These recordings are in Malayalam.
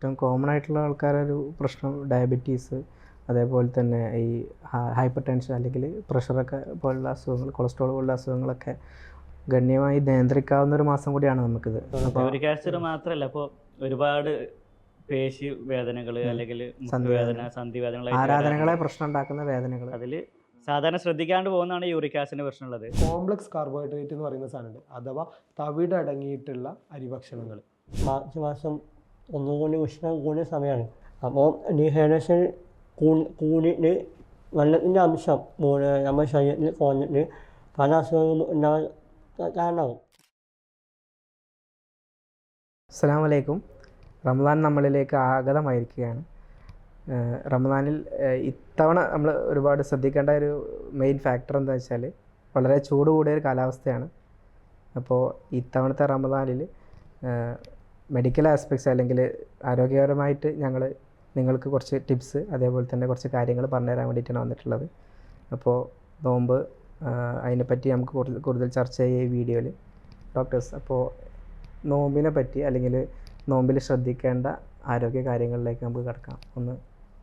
ഏറ്റവും കോമൺ ആയിട്ടുള്ള ആൾക്കാരൊരു പ്രശ്നം ഡയബറ്റീസ്, അതേപോലെ തന്നെ ഈ ഹൈപ്പർ ടെൻഷൻ അല്ലെങ്കിൽ പ്രഷറൊക്കെ പോലുള്ള അസുഖങ്ങൾ, കൊളസ്ട്രോൾ പോലുള്ള അസുഖങ്ങളൊക്കെ ഗണ്യമായി നിയന്ത്രിക്കാവുന്ന ഒരു മാസം കൂടിയാണ് നമുക്കിത്. യൂറിക് ആസിഡ് മാത്രമല്ല, ഇപ്പോൾ ഒരുപാട് പേശി വേദനകൾ അല്ലെങ്കിൽ മുട്ടുവേദന, സന്ധിവേദനകൾ, ആരാധനകളെ പ്രശ്നം ഉണ്ടാക്കുന്ന വേദനകൾ, അതിൽ സാധാരണ ശ്രദ്ധിക്കാണ്ട് പോകുന്നതാണ് യൂറിക് ആസിഡിന്റെ പ്രശ്നമുള്ളത്. കോംപ്ലക്സ് കാർബോഹൈഡ്രേറ്റ് എന്ന് പറയുന്ന സാധനമുണ്ട്, അഥവാ തവിട് അടങ്ങിയിട്ടുള്ള അരിഭക്ഷണങ്ങൾ. മാർച്ച് മാസം ഒന്നുകൂടി ഉഷ്ണം കൂടിയ സമയമാണ്. അപ്പോൾ ഡീഹൈഡ്രേഷൻ കൂടിയിട്ട് വെള്ളത്തിൻ്റെ അംശം നമ്മുടെ ശരീരത്തിൽ കുറഞ്ഞിട്ട് പല അസുഖങ്ങളും ഉണ്ടാകാൻ കാരണമാകും. അസ്സലാമു അലൈക്കും. റമദാൻ നമ്മളിലേക്ക് ആഗതമായിരിക്കുകയാണ്. റമദാനിൽ ഇത്തവണ നമ്മൾ ഒരുപാട് ശ്രദ്ധിക്കേണ്ട ഒരു മെയിൻ ഫാക്ടർ എന്താ വെച്ചാൽ വളരെ ചൂട് കൂടിയ ഒരു കാലാവസ്ഥയാണ്. അപ്പോൾ ഇത്തവണത്തെ റമദാനിൽ മെഡിക്കൽ ആസ്പെക്ട്സ് അല്ലെങ്കിൽ ആരോഗ്യപരമായിട്ട് ഞങ്ങൾ നിങ്ങൾക്ക് കുറച്ച് ടിപ്സ്, അതേപോലെ തന്നെ കുറച്ച് കാര്യങ്ങൾ പറഞ്ഞുതരാൻ വേണ്ടിയിട്ടാണ് വന്നിട്ടുള്ളത്. അപ്പോൾ നോമ്പ്, അതിനെപ്പറ്റി നമുക്ക് കൂടുതൽ ചർച്ച ചെയ്യുക ഈ വീഡിയോയിൽ. ഡോക്ടേഴ്സ്, അപ്പോൾ നോമ്പിനെ പറ്റി അല്ലെങ്കിൽ നോമ്പിൽ ശ്രദ്ധിക്കേണ്ട ആരോഗ്യ കാര്യങ്ങളിലേക്ക് നമുക്ക് കിടക്കാം. ഒന്ന്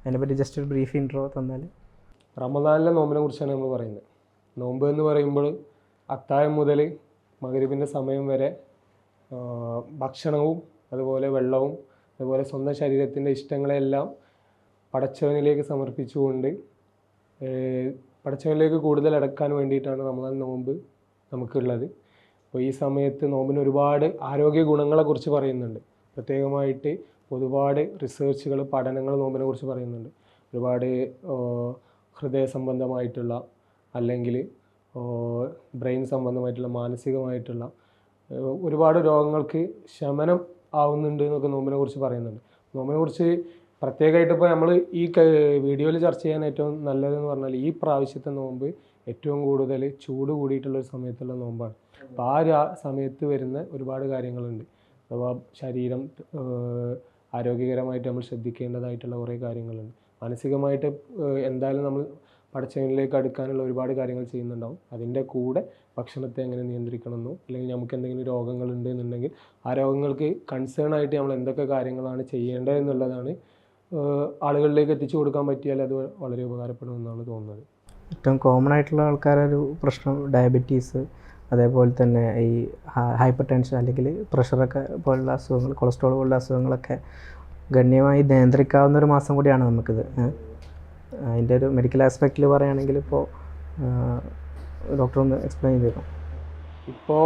അതിനെപ്പറ്റി ജസ്റ്റ് ഒരു ബ്രീഫ് ഇൻട്രോ തന്നാൽ. റമദാനിലെ നോമ്പിനെ കുറിച്ചാണ് നമ്മൾ പറയുന്നത്. നോമ്പ് എന്ന് പറയുമ്പോൾ അത്താഴം മുതൽ മഗ്‌രിബിൻ്റെ സമയം വരെ ഭക്ഷണവും അതുപോലെ വെള്ളവും അതുപോലെ സ്വന്തം ശരീരത്തിൻ്റെ ഇഷ്ടങ്ങളെല്ലാം പടച്ചവനിലേക്ക് സമർപ്പിച്ചുകൊണ്ട് പടച്ചവനിലേക്ക് കൂടുതൽ അടുക്കാൻ വേണ്ടിയിട്ടാണ് റമദാൻ നോമ്പ് നമുക്കുള്ളത്. അപ്പോൾ ഈ സമയത്ത് നോമ്പിന് ഒരുപാട് ആരോഗ്യ ഗുണങ്ങളെക്കുറിച്ച് പറയുന്നുണ്ട്. പ്രത്യേകമായിട്ട് ഒരുപാട് റിസർച്ചുകൾ, പഠനങ്ങൾ നോമ്പിനെ കുറിച്ച് പറയുന്നുണ്ട്. ഒരുപാട് ഹൃദയ സംബന്ധമായിട്ടുള്ള അല്ലെങ്കിൽ ബ്രെയിൻ സംബന്ധമായിട്ടുള്ള, മാനസികമായിട്ടുള്ള ഒരുപാട് രോഗങ്ങൾക്ക് ശമനം ആവുന്നുണ്ട് എന്നൊക്കെ നോമ്പിനെ കുറിച്ച് പറയുന്നുണ്ട്. നോമ്പിനെ കുറിച്ച് പ്രത്യേകമായിട്ട് ഇപ്പോൾ നമ്മൾ ഈ വീഡിയോയിൽ ചർച്ച ചെയ്യാൻ ഏറ്റവും നല്ലതെന്ന് പറഞ്ഞാൽ ഈ പ്രാവശ്യത്തെ നോമ്പ് ഏറ്റവും കൂടുതൽ ചൂട് കൂടിയിട്ടുള്ളൊരു സമയത്തുള്ള നോമ്പാണ്. അപ്പോൾ ആ സമയത്ത് വരുന്ന ഒരുപാട് കാര്യങ്ങളുണ്ട്. അഥവാ ശരീരം ആരോഗ്യകരമായിട്ട് നമ്മൾ ശ്രദ്ധിക്കേണ്ടതായിട്ടുള്ള കുറേ കാര്യങ്ങളുണ്ട്. മാനസികമായിട്ട് എന്തായാലും നമ്മൾ പടച്ചവനിലേക്ക് അടുക്കാനുള്ള ഒരുപാട് കാര്യങ്ങൾ ചെയ്യുന്നുണ്ടാവും. അതിൻ്റെ കൂടെ ഭക്ഷണത്തെ എങ്ങനെ നിയന്ത്രിക്കണമെന്നോ അല്ലെങ്കിൽ നമുക്ക് എന്തെങ്കിലും രോഗങ്ങളുണ്ട് എന്നുണ്ടെങ്കിൽ ആ രോഗങ്ങൾക്ക് കൺസേൺ ആയിട്ട് നമ്മൾ എന്തൊക്കെ കാര്യങ്ങളാണ് ചെയ്യേണ്ടത് എന്നുള്ളതാണ് ആളുകളിലേക്ക് എത്തിച്ചു കൊടുക്കാൻ പറ്റിയാൽ അത് വളരെ ഉപകാരപ്പെടുമെന്നാണ് തോന്നുന്നത്. ഏറ്റവും കോമൺ ആയിട്ടുള്ള ആൾക്കാരൊരു പ്രശ്നം ഡയബറ്റീസ്, അതേപോലെ തന്നെ ഈ ഹൈപ്പർ ടെൻഷൻ അല്ലെങ്കിൽ പ്രഷറൊക്കെ പോലുള്ള അസുഖങ്ങൾ, കൊളസ്ട്രോൾ പോലുള്ള അസുഖങ്ങളൊക്കെ ഗണ്യമായി നിയന്ത്രിക്കാവുന്ന ഒരു മാസം കൂടിയാണ് നമുക്കിത്. അതിൻ്റെ ഒരു മെഡിക്കൽ ആസ്പെക്റ്റിൽ പറയുകയാണെങ്കിൽ ഇപ്പോൾ ഡോക്ടർ ഒന്ന് എക്സ്പ്ലെയിൻ ചെയ്തേക്കാം. ഇപ്പോൾ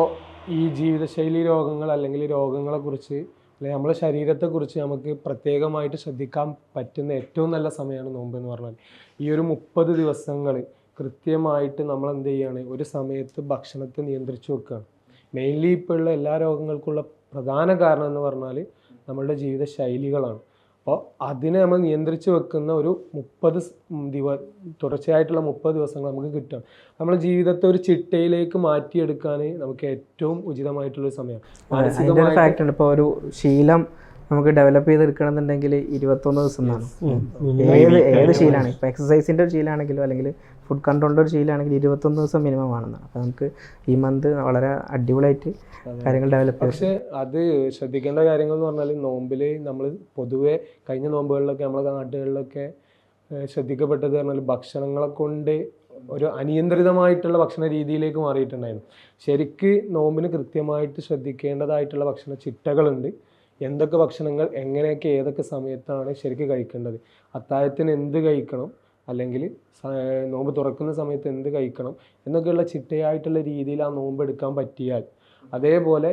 ഈ ജീവിതശൈലി രോഗങ്ങൾ അല്ലെങ്കിൽ രോഗങ്ങളെക്കുറിച്ച് അല്ലെങ്കിൽ നമ്മുടെ ശരീരത്തെക്കുറിച്ച് നമുക്ക് പ്രത്യേകമായിട്ട് ശ്രദ്ധിക്കാൻ പറ്റുന്ന ഏറ്റവും നല്ല സമയമാണ് നോമ്പ് എന്ന് പറഞ്ഞാൽ. ഈ ഒരു 30 ദിവസങ്ങൾ കൃത്യമായിട്ട് നമ്മൾ എന്ത് ചെയ്യുകയാണ്, ഒരു സമയത്ത് ഭക്ഷണത്തെ നിയന്ത്രിച്ച് വെക്കുകയാണ്. മെയിൻലി ഇപ്പോൾ ഉള്ള എല്ലാ രോഗങ്ങൾക്കുള്ള പ്രധാന കാരണം എന്ന് പറഞ്ഞാൽ നമ്മളുടെ ജീവിതശൈലികളാണ്. അപ്പോൾ അതിനെ നമ്മൾ നിയന്ത്രിച്ച് വെക്കുന്ന ഒരു 30 തുടർച്ചയായിട്ടുള്ള 30 ദിവസങ്ങൾ നമുക്ക് കിട്ടും. നമ്മുടെ ജീവിതത്തെ ഒരു ചിട്ടയിലേക്ക് മാറ്റിയെടുക്കാൻ നമുക്ക് ഏറ്റവും ഉചിതമായിട്ടുള്ളൊരു സമയമാണ്. ഫാക്ട് ഉണ്ട്. ഇപ്പോൾ ഒരു ശീലം നമുക്ക് ഡെവലപ്പ് ചെയ്തെടുക്കണമെന്നുണ്ടെങ്കിൽ 21 ദിവസം എന്നാണ്. ഏത് ശീലമാണ്, ഇപ്പോൾ എക്സസൈസിൻ്റെ ഒരു ശീലമാണെങ്കിലും അല്ലെങ്കിൽ ഫുഡ് കൺട്രോളിൻ്റെ ഒരു ശീലമാണെങ്കിൽ 21 ദിവസം മിനിമം ആണെന്നാണ്. അപ്പോൾ നമുക്ക് ഈ മന്ത് വളരെ അടിപൊളിയായിട്ട് കാര്യങ്ങൾ ഡെവലപ്പ് ചെയ്യും. പക്ഷേ അത് ശ്രദ്ധിക്കേണ്ട കാര്യങ്ങൾ എന്ന് പറഞ്ഞാൽ നോമ്പിൽ നമ്മൾ പൊതുവെ കഴിഞ്ഞ നോമ്പുകളിലൊക്കെ നമ്മുടെ നാട്ടുകളിലൊക്കെ ശ്രദ്ധിക്കപ്പെട്ടത് പറഞ്ഞാൽ ഭക്ഷണങ്ങളെ കൊണ്ട് ഒരു അനിയന്ത്രിതമായിട്ടുള്ള ഭക്ഷണ രീതിയിലേക്ക് മാറിയിട്ടുണ്ടായിരുന്നു. ശരിക്ക് നോമ്പിന് കൃത്യമായിട്ട് ശ്രദ്ധിക്കേണ്ടതായിട്ടുള്ള ഭക്ഷണ ചിട്ടകളുണ്ട്. എന്തൊക്കെ ഭക്ഷണങ്ങൾ എങ്ങനെയൊക്കെ ഏതൊക്കെ സമയത്താണ് ശരിക്കും കഴിക്കേണ്ടത്, അത്താഴത്തിന് എന്ത് കഴിക്കണം, അല്ലെങ്കിൽ നോമ്പ് തുറക്കുന്ന സമയത്ത് എന്ത് കഴിക്കണം എന്നൊക്കെയുള്ള ചിട്ടയായിട്ടുള്ള രീതിയിൽ ആ നോമ്പ് എടുക്കാൻ പറ്റിയാൽ, അതേപോലെ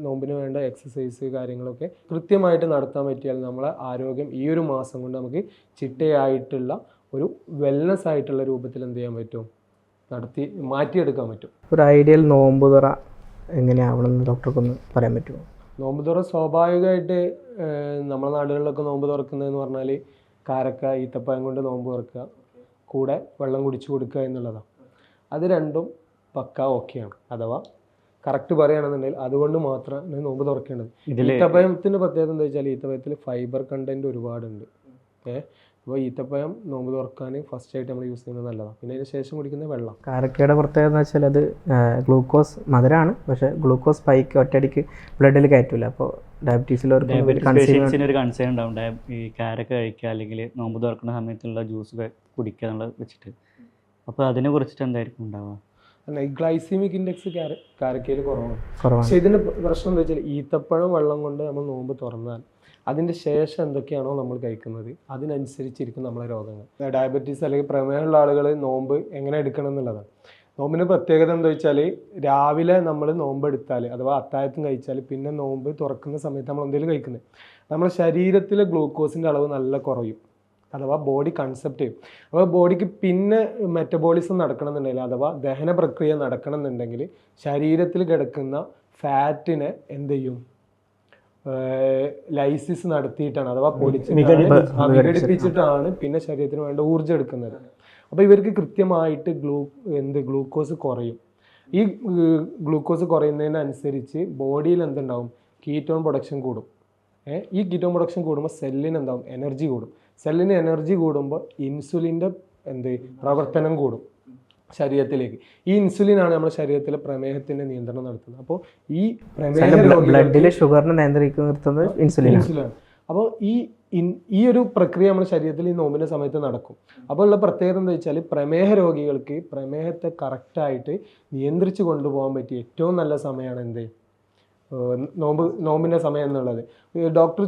നോമ്പിന് വേണ്ട എക്സസൈസ് കാര്യങ്ങളൊക്കെ കൃത്യമായിട്ട് നടത്താൻ പറ്റിയാൽ നമ്മളെ ആരോഗ്യം ഈ ഒരു മാസം കൊണ്ട് നമുക്ക് ചിട്ടയായിട്ടുള്ള ഒരു വെൽനെസ് ആയിട്ടുള്ള രൂപത്തിൽ എന്ത് ചെയ്യാൻ പറ്റും, മാറ്റിയെടുക്കാൻ പറ്റും. ഒരു ഐഡിയൽ നോമ്പ് തുറ എങ്ങനെയാവണമെന്ന് ഡോക്ടർക്കൊന്ന് പറയാൻ പറ്റുമോ? നോമ്പ് തുറ സ്വാഭാവികമായിട്ട് നമ്മുടെ നാടുകളിലൊക്കെ നോമ്പ് തുറക്കുന്നതെന്ന് പറഞ്ഞാൽ കാരക്ക, ഈത്തപ്പഴം കൊണ്ട് നോമ്പ് തുറക്കുക, കൂടെ വെള്ളം കുടിച്ചു കൊടുക്കുക എന്നുള്ളതാണ്. അത് രണ്ടും പക്ക ഓക്കെയാണ്. അഥവാ കറക്റ്റ് പറയുകയാണെന്നുണ്ടെങ്കിൽ അതുകൊണ്ട് മാത്രമാണ് നോമ്പ് തുറക്കേണ്ടത്. ഈത്തപ്പഴത്തിൻ്റെ പ്രത്യേകത എന്താ വെച്ചാൽ ഈത്തപ്പഴത്തിൽ ഫൈബർ കണ്ടൻറ്റ് ഒരുപാടുണ്ട്. അപ്പോൾ ഈത്തപ്പഴം നോമ്പ് തുറക്കാൻ ഫസ്റ്റ് ആയിട്ട് നമ്മൾ യൂസ് ചെയ്യുന്നത് നല്ലതാണ്. പിന്നെ അതിന് ശേഷം കുടിക്കുന്ന വെള്ളം. കാരക്കയുടെ പ്രത്യേകത എന്ന് വെച്ചാൽ അത് ഗ്ലൂക്കോസ് മധുരമാണ്, പക്ഷേ ഗ്ലൂക്കോസ് സ്പൈക്ക് ഒറ്റയടിക്ക് ബ്ലഡിൽ കയറ്റില്ല. അപ്പോൾ ഡയബറ്റീസിലവർക്ക് പേഷ്യൻസിന് ഒരു കൺസേൺ ഉണ്ടാവും ഈ കാരക്ക കഴിക്കുക അല്ലെങ്കിൽ നോമ്പ് തുറക്കുന്ന സമയത്തുള്ള ജ്യൂസ് കുടിക്കുക എന്നുള്ളത് വെച്ചിട്ട്. അപ്പോൾ അതിനെ കുറിച്ചിട്ട് എന്തായിരിക്കും ഉണ്ടാവുക? ഈ ഗ്ലൈസീമിക് ഇൻഡെക്സ് കാരക്കയിൽ കുറവാണ്. കുറവാണ്. പക്ഷേ ഇതിൻ്റെ പ്രശ്നം എന്താ വെച്ചാൽ ഈത്തപ്പഴം വെള്ളം കൊണ്ട് നമ്മൾ നോമ്പ് തുറന്നാൽ അതിൻ്റെ ശേഷം എന്തൊക്കെയാണോ നമ്മൾ കഴിക്കുന്നത് അതിനനുസരിച്ചിരിക്കും നമ്മളെ രോഗങ്ങൾ. ഡയബറ്റീസ് അല്ലെങ്കിൽ പ്രമേഹമുള്ള ആളുകൾ നോമ്പ് എങ്ങനെ എടുക്കണം എന്നുള്ളതാണ്. നോമ്പിന് പ്രത്യേകത എന്താ വെച്ചാൽ രാവിലെ നമ്മൾ നോമ്പ് എടുത്താൽ അഥവാ അത്താഴത്തും കഴിച്ചാൽ പിന്നെ നോമ്പ് തുറക്കുന്ന സമയത്ത് നമ്മൾ എന്തെങ്കിലും കഴിക്കുന്നത് നമ്മുടെ ശരീരത്തിലെ ഗ്ലൂക്കോസിൻ്റെ അളവ് നല്ല കുറയും, അഥവാ ബോഡി കൺസെപ്റ്റ് ചെയ്യും. അപ്പോൾ ബോഡിക്ക് പിന്നെ മെറ്റബോളിസം നടക്കണമെന്നുണ്ടെങ്കിൽ അഥവാ ദഹന പ്രക്രിയ നടക്കണമെന്നുണ്ടെങ്കിൽ ശരീരത്തിൽ കിടക്കുന്ന ഫാറ്റിനെ എന്ത് ചെയ്യും, ലൈസിസ് നടത്തിയിട്ടാണ് അഥവാ വിഘടിപ്പിച്ചിട്ടാണ് പിന്നെ ശരീരത്തിന് വേണ്ട ഊർജ്ജം എടുക്കുന്നത്. അപ്പോൾ ഇവർക്ക് കൃത്യമായിട്ട് ഗ്ലൂക്കോസ് കുറയും. ഈ ഗ്ലൂക്കോസ് കുറയുന്നതിനനുസരിച്ച് ബോഡിയിൽ എന്തുണ്ടാവും, കീറ്റോൺ പ്രൊഡക്ഷൻ കൂടും. ഈ കീറ്റോൺ പ്രൊഡക്ഷൻ കൂടുമ്പോൾ സെല്ലിന് എന്താവും, എനർജി കൂടും. സെല്ലിന് എനർജി കൂടുമ്പോൾ ഇൻസുലിൻ്റെ പ്രവർത്തനം കൂടും ശരീരത്തിലേക്ക്. ഈ ഇൻസുലിനാണ് നമ്മുടെ ശരീരത്തിലെ പ്രമേഹത്തിൻ്റെ നിയന്ത്രണം നടത്തുന്നത്. അപ്പോൾ ഈ ബ്ലഡിലെ ഷുഗറിനെ നിർത്തുന്നത് ഇൻസുലിനാണ്. അപ്പോൾ ഈ ഒരു പ്രക്രിയ നമ്മുടെ ശരീരത്തിൽ ഈ നോമ്പിൻ്റെ സമയത്ത് നടക്കും. അപ്പോൾ ഉള്ള പ്രത്യേകത എന്താ വെച്ചാൽ പ്രമേഹ രോഗികൾക്ക് പ്രമേഹത്തെ കറക്റ്റായിട്ട് നിയന്ത്രിച്ച് കൊണ്ടുപോകാൻ പറ്റിയ ഏറ്റവും നല്ല സമയമാണ് നോമ്പിൻ്റെ സമയം എന്നുള്ളത്. ഡോക്ടർ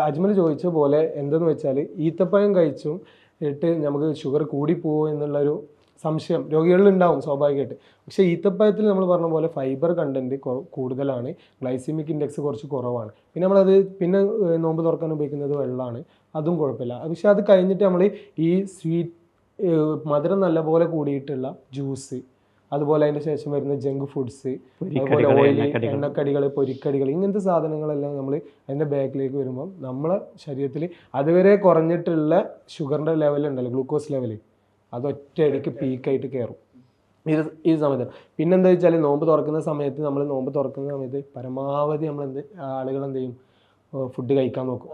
അജ്മൽ ചോദിച്ച പോലെ എന്തെന്ന് വെച്ചാൽ ഈത്തപ്പഴം കഴിച്ചും ഇട്ട് നമുക്ക് ഷുഗർ കൂടിപ്പോകുമോ എന്നുള്ളൊരു സംശയം രോഗികളിലുണ്ടാവും സ്വാഭാവികമായിട്ട്. പക്ഷേ ഈത്തപ്പഴത്തിൽ നമ്മൾ പറഞ്ഞ പോലെ ഫൈബർ കണ്ടൻറ്റ് കൂടുതലാണ്, ഗ്ലൈസിമിക് ഇൻഡെക്സ് കുറച്ച് കുറവാണ്. പിന്നെ നമ്മളത് പിന്നെ നോമ്പ് തുറക്കാൻ ഉപയോഗിക്കുന്നത് വെള്ളമാണ്, അതും കുഴപ്പമില്ല. പക്ഷെ അത് കഴിഞ്ഞിട്ട് നമ്മൾ ഈ മധുരം നല്ലപോലെ കൂടിയിട്ടുള്ള ജ്യൂസ്, അതുപോലെ അതിൻ്റെ ശേഷം വരുന്ന ജങ്ക് ഫുഡ്സ്, അതുപോലെ ഓയിലി എണ്ണക്കടികൾ, പൊരിക്കടികൾ, ഇങ്ങനത്തെ സാധനങ്ങളെല്ലാം നമ്മൾ അതിൻ്റെ ബാക്കിലേക്ക് വരുമ്പം നമ്മളെ ശരീരത്തിൽ അതുവരെ കുറഞ്ഞിട്ടുള്ള ഷുഗറിൻ്റെ ലെവലുണ്ടല്ലോ, ഗ്ലൂക്കോസ് ലെവൽ, അത് ഒറ്റയടിക്ക് പീക്കായിട്ട് കയറും ഈ സമയത്ത്. പിന്നെന്താ വെച്ചാൽ നോമ്പ് തുറക്കുന്ന സമയത്ത് പരമാവധി ആളുകൾ എന്ത് ചെയ്യും, ഫുഡ് കഴിക്കാൻ നോക്കും.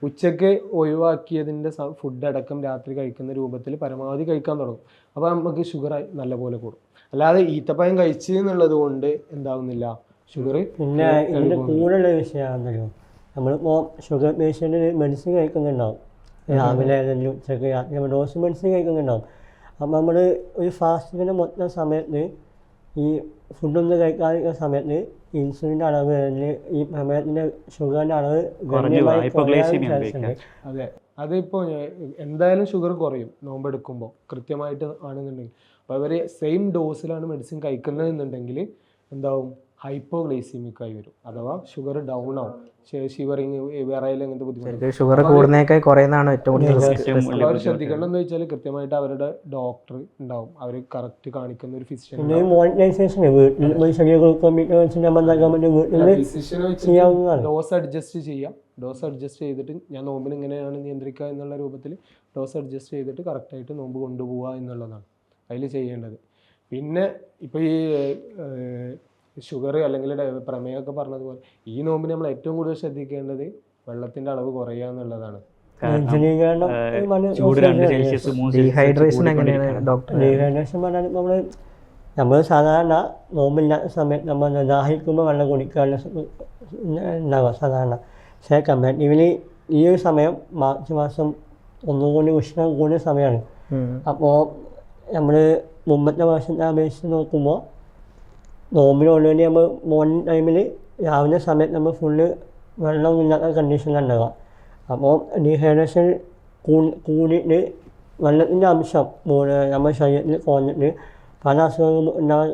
ഉച്ചക്ക് ഒഴിവാക്കിയതിൻ്റെ ഫുഡ് അടക്കം രാത്രി കഴിക്കുന്ന രൂപത്തിൽ പരമാവധി കഴിക്കാൻ തുടങ്ങും. അപ്പോൾ നമുക്ക് ഷുഗർ നല്ലപോലെ കൂടും. അല്ലാതെ ഈത്തപ്പഴം കഴിച്ച് എന്നുള്ളത് കൊണ്ട് എന്താവുന്നില്ല ഷുഗർ. പിന്നെ ഇതിൻ്റെ കൂടെയുള്ള വിഷയമാണല്ലോ, നമ്മളിപ്പോൾ ഷുഗർ പേഷ്യൻ്റ് മെഡിസിൻ കഴിക്കുന്നുണ്ടാവും, രാവിലെ അല്ലെങ്കിൽ ഉച്ചക്ക് രാത്രി നമ്മൾ ഡോസ് മെഡിസിൻ കഴിക്കുന്നുണ്ടാവും. അപ്പോൾ നമ്മൾ ഒരു ഫാസ്റ്റിങ്ങിൻ്റെ മൊത്തം സമയത്ത് ഈ ഫുഡൊന്നും കഴിക്കാതിരിക്കുന്ന സമയത്ത് ഇൻസുലിൻ്റെ അളവ് അല്ലെങ്കിൽ ഈ പ്രമേഹത്തിൻ്റെ ഷുഗറിൻ്റെ അളവ് ഗണ്യമായി കുറയാൻ. അതെ, അതിപ്പോൾ എന്തായാലും ഷുഗർ കുറയും നോമ്പെടുക്കുമ്പോൾ കൃത്യമായിട്ട് ആണെന്നുണ്ടെങ്കിൽ. അപ്പോൾ അവർ സെയിം ഡോസിലാണ് മെഡിസിൻ കഴിക്കുന്നതെന്നുണ്ടെങ്കിൽ എന്താവും, ഹൈപ്പോഗ്ലൈസീമിക്കായി വരും, അഥവാ ഷുഗർ ഡൗൺ ആവും, ഷിവറിങ്, വിറയൽ, അങ്ങനത്തെ ബുദ്ധിമുട്ട്. ഷുഗർ കൂടുന്നേക്കാൾ കുറയുന്നതാണ് ഏറ്റവും കൂടുതൽ. അവർ ശ്രദ്ധിക്കണം എന്ന് വെച്ചാൽ കൃത്യമായിട്ട് അവരുടെ ഡോക്ടർ ഉണ്ടാവും, അവർ കറക്റ്റ് കാണിക്കുന്ന ഒരു ഫിസിഷ്യൻ. ഡോസ് അഡ്ജസ്റ്റ് ചെയ്തിട്ട് ഞാൻ നോമ്പിന് ഇങ്ങനെയാണ് നിയന്ത്രിക്കുക എന്നുള്ള രൂപത്തിൽ ഡോസ് അഡ്ജസ്റ്റ് ചെയ്തിട്ട് കറക്റ്റായിട്ട് നോമ്പ് കൊണ്ടുപോവുക എന്നുള്ളതാണ് അതിൽ ചെയ്യേണ്ടത്. പിന്നെ ഇപ്പോൾ ഈ ഷുഗർ അല്ലെങ്കിൽ പ്രമേയമൊക്കെ പറഞ്ഞതുപോലെ ഈ നോമ്പിന് നമ്മൾ ഏറ്റവും കൂടുതൽ ശ്രദ്ധിക്കേണ്ടത് വെള്ളത്തിൻ്റെ അളവ് കുറയുക എന്നുള്ളതാണ്. ഡീഹൈഡ്രേഷൻ എങ്ങനെയാണ് ഡോക്ടർ? ഡീഹൈഡ്രേഷൻ പറഞ്ഞാൽ നമ്മൾ സാധാരണ നോമ്പില്ലാത്ത സമയത്ത് നമ്മൾ ദാഹിക്കുമ്പോൾ വെള്ളം കുടിക്കാനുള്ള ഉണ്ടാവുക സാധാരണ. പക്ഷേ കമ്പാരിറ്റീവ്ലി ഈ ഒരു സമയം മാർച്ച് മാസം ഒന്നുകൂടി ഉഷ്ണം കൂടിയ സമയമാണ്. അപ്പോൾ നമ്മൾ മുമ്പത്തെ വർഷത്തെ അപേക്ഷിച്ച് നോക്കുമ്പോൾ നോമ്പിന് ഓൾറെഡി നമ്മൾ മോർണിംഗ് ടൈമിൽ രാവിലെ സമയത്ത് നമ്മൾ ഫുള്ള് വെള്ളം ഇല്ലാത്ത കണ്ടീഷനിലുണ്ടാവുക. അപ്പോൾ ഡീഹൈഡ്രേഷൻ കൂടിയിട്ട് വെള്ളത്തിൻ്റെ അംശം നമ്മുടെ ശരീരത്തിൽ കുറഞ്ഞിട്ട് പല അസുഖങ്ങളും ഉണ്ടാകാൻ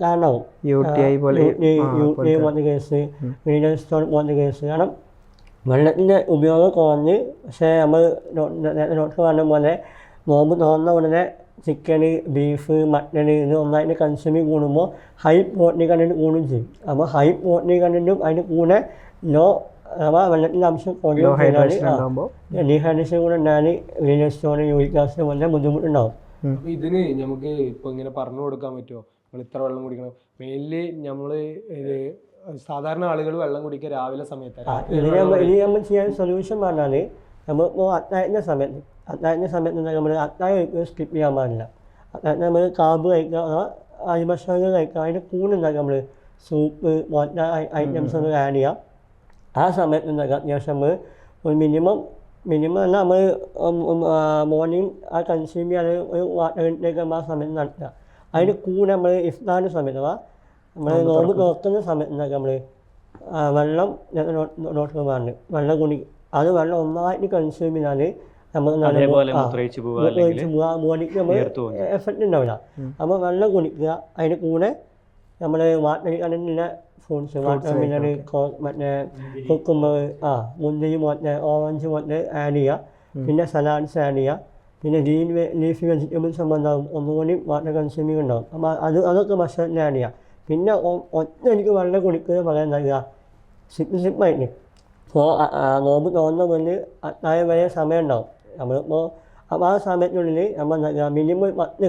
കാരണമാവും. UTI പോലത്തെ കേസ്, റീനൽ സ്റ്റോൺ പോലത്തെ കേസ്. കാരണം വെള്ളത്തിൻ്റെ ഉപയോഗം കുറഞ്ഞ്, പക്ഷേ നമ്മൾ ഡോക്ടർ പറഞ്ഞ പോലെ നോമ്പ് തുറന്ന ഉടനെ ചിക്കന്, ബീഫ്, മട്ടൺ ഇത് ഒന്നായിട്ട് കൺസ്യൂമിങ് കൂടുമ്പോൾ ഹൈ പ്രോട്ടീൻ കണ്ടൻറ്റ് കൂടുകയും ചെയ്യും. അപ്പോൾ ഹൈ പ്രോട്ടീൻ കണ്ടൻറ്റും അതിൻ്റെ കൂടെ വെള്ളത്തിൻ്റെ അംശം കുറയുകയും ചെയ്താൽ ഡീഹൈഡ്രേഷൻ കൂടെ ഉണ്ടായാൽ റീനൽ സ്റ്റോൺ, യൂറിക് ആസിഡ് പോലെ ബുദ്ധിമുട്ടുണ്ടാവും. അപ്പോൾ ഇതിന് നമുക്ക് ഇപ്പോൾ ഇങ്ങനെ പറഞ്ഞു കൊടുക്കാൻ പറ്റുമോ, നമ്മൾ ഇത്ര വെള്ളം കുടിക്കണം? മെയിൻലി നമ്മൾ സാധാരണ ആളുകൾ വെള്ളം കുടിക്കുക രാവിലെ സമയത്താണ്. ഇതിന് നമ്മൾ ചെയ്യാൻ സൊല്യൂഷൻ പറഞ്ഞാൽ നമ്മളിപ്പോൾ അത്താഴത്തിൻ്റെ സമയത്ത് നമ്മൾ അത്താഴം കഴിക്കുക സ്കിപ്പ് ചെയ്യാൻ പാടില്ല. അത്താഴത്തിന് നമ്മൾ കാബ് കഴിക്കുക അഥവാ അരിഭക്ഷണങ്ങൾ കഴിക്കുക. അതിൻ്റെ കൂടെ ഉണ്ടാക്കുക നമ്മൾ സൂപ്പ് പോലത്തെ ഐറ്റംസ് ഒന്ന് ആഡ് ചെയ്യാം. ആ സമയത്ത് ഉണ്ടാക്കുക അത്യാവശ്യം നമ്മൾ ഒരു മിനിമം അല്ല നമ്മൾ മോർണിംഗ് ആ കൺസ്യൂം ചെയ്യാൻ ഒരു വാട്ടർ ഇൻടേക്ക് ആ സമയത്ത് നടത്തുക. അതിന് കൂടെ നമ്മൾ ഇഫ്താറിൻ്റെ സമയത്ത് അഥവാ നമ്മൾ നോമ്പ് തുറക്കുന്ന സമയത്ത് ഉണ്ടാക്കുക നമ്മൾ വെള്ളം നോട്ടുമാറുണ്ട് വെള്ളം അത് വെള്ളം ഒന്നായിട്ട് കൺസ്യൂം ചെയ്താൽ നമ്മൾ ബോഡിക്ക് നമ്മൾ എഫക്റ്റ് ഉണ്ടാവില്ല. അപ്പോൾ വെള്ളം കുടിക്കുക. അതിന് കൂടെ നമ്മൾ വാട്ടർ കണ്ടിട്ടുള്ള ഫ്രൂട്ട്സ് വാട്ടർ മില്ലർ മറ്റേ കുക്കുമ്പർ മുന്തിരി മറ്റേ ഓറഞ്ച് മറ്റേ ആഡ് ചെയ്യുക. പിന്നെ സലാഡ്സ് ആഡ് ചെയ്യുക. പിന്നെ ഗ്രീൻ ലീഫി വെജിറ്റബിൾസ് സംബന്ധമാകും ഒന്നുകൂടി വാട്ടർ കൺസ്യൂമിങ് ഉണ്ടാകും. അപ്പോൾ അതൊക്കെ ഭക്ഷണത്തിൽ ആഡ് ചെയ്യുക. പിന്നെ എനിക്ക് വെള്ളം കുടിക്കുക പറയാൻ നൽകുക സിപ്പായിട്ട്. അപ്പോൾ നോമ്പ് തോന്നുന്ന മുന്നിൽ അത്താഴം വരെ സമയം ഉണ്ടാവും. നമ്മളിപ്പോൾ അപ്പോൾ ആ സമയത്തിനുള്ളിൽ നമ്മൾ നൽകുക മിനിമം 10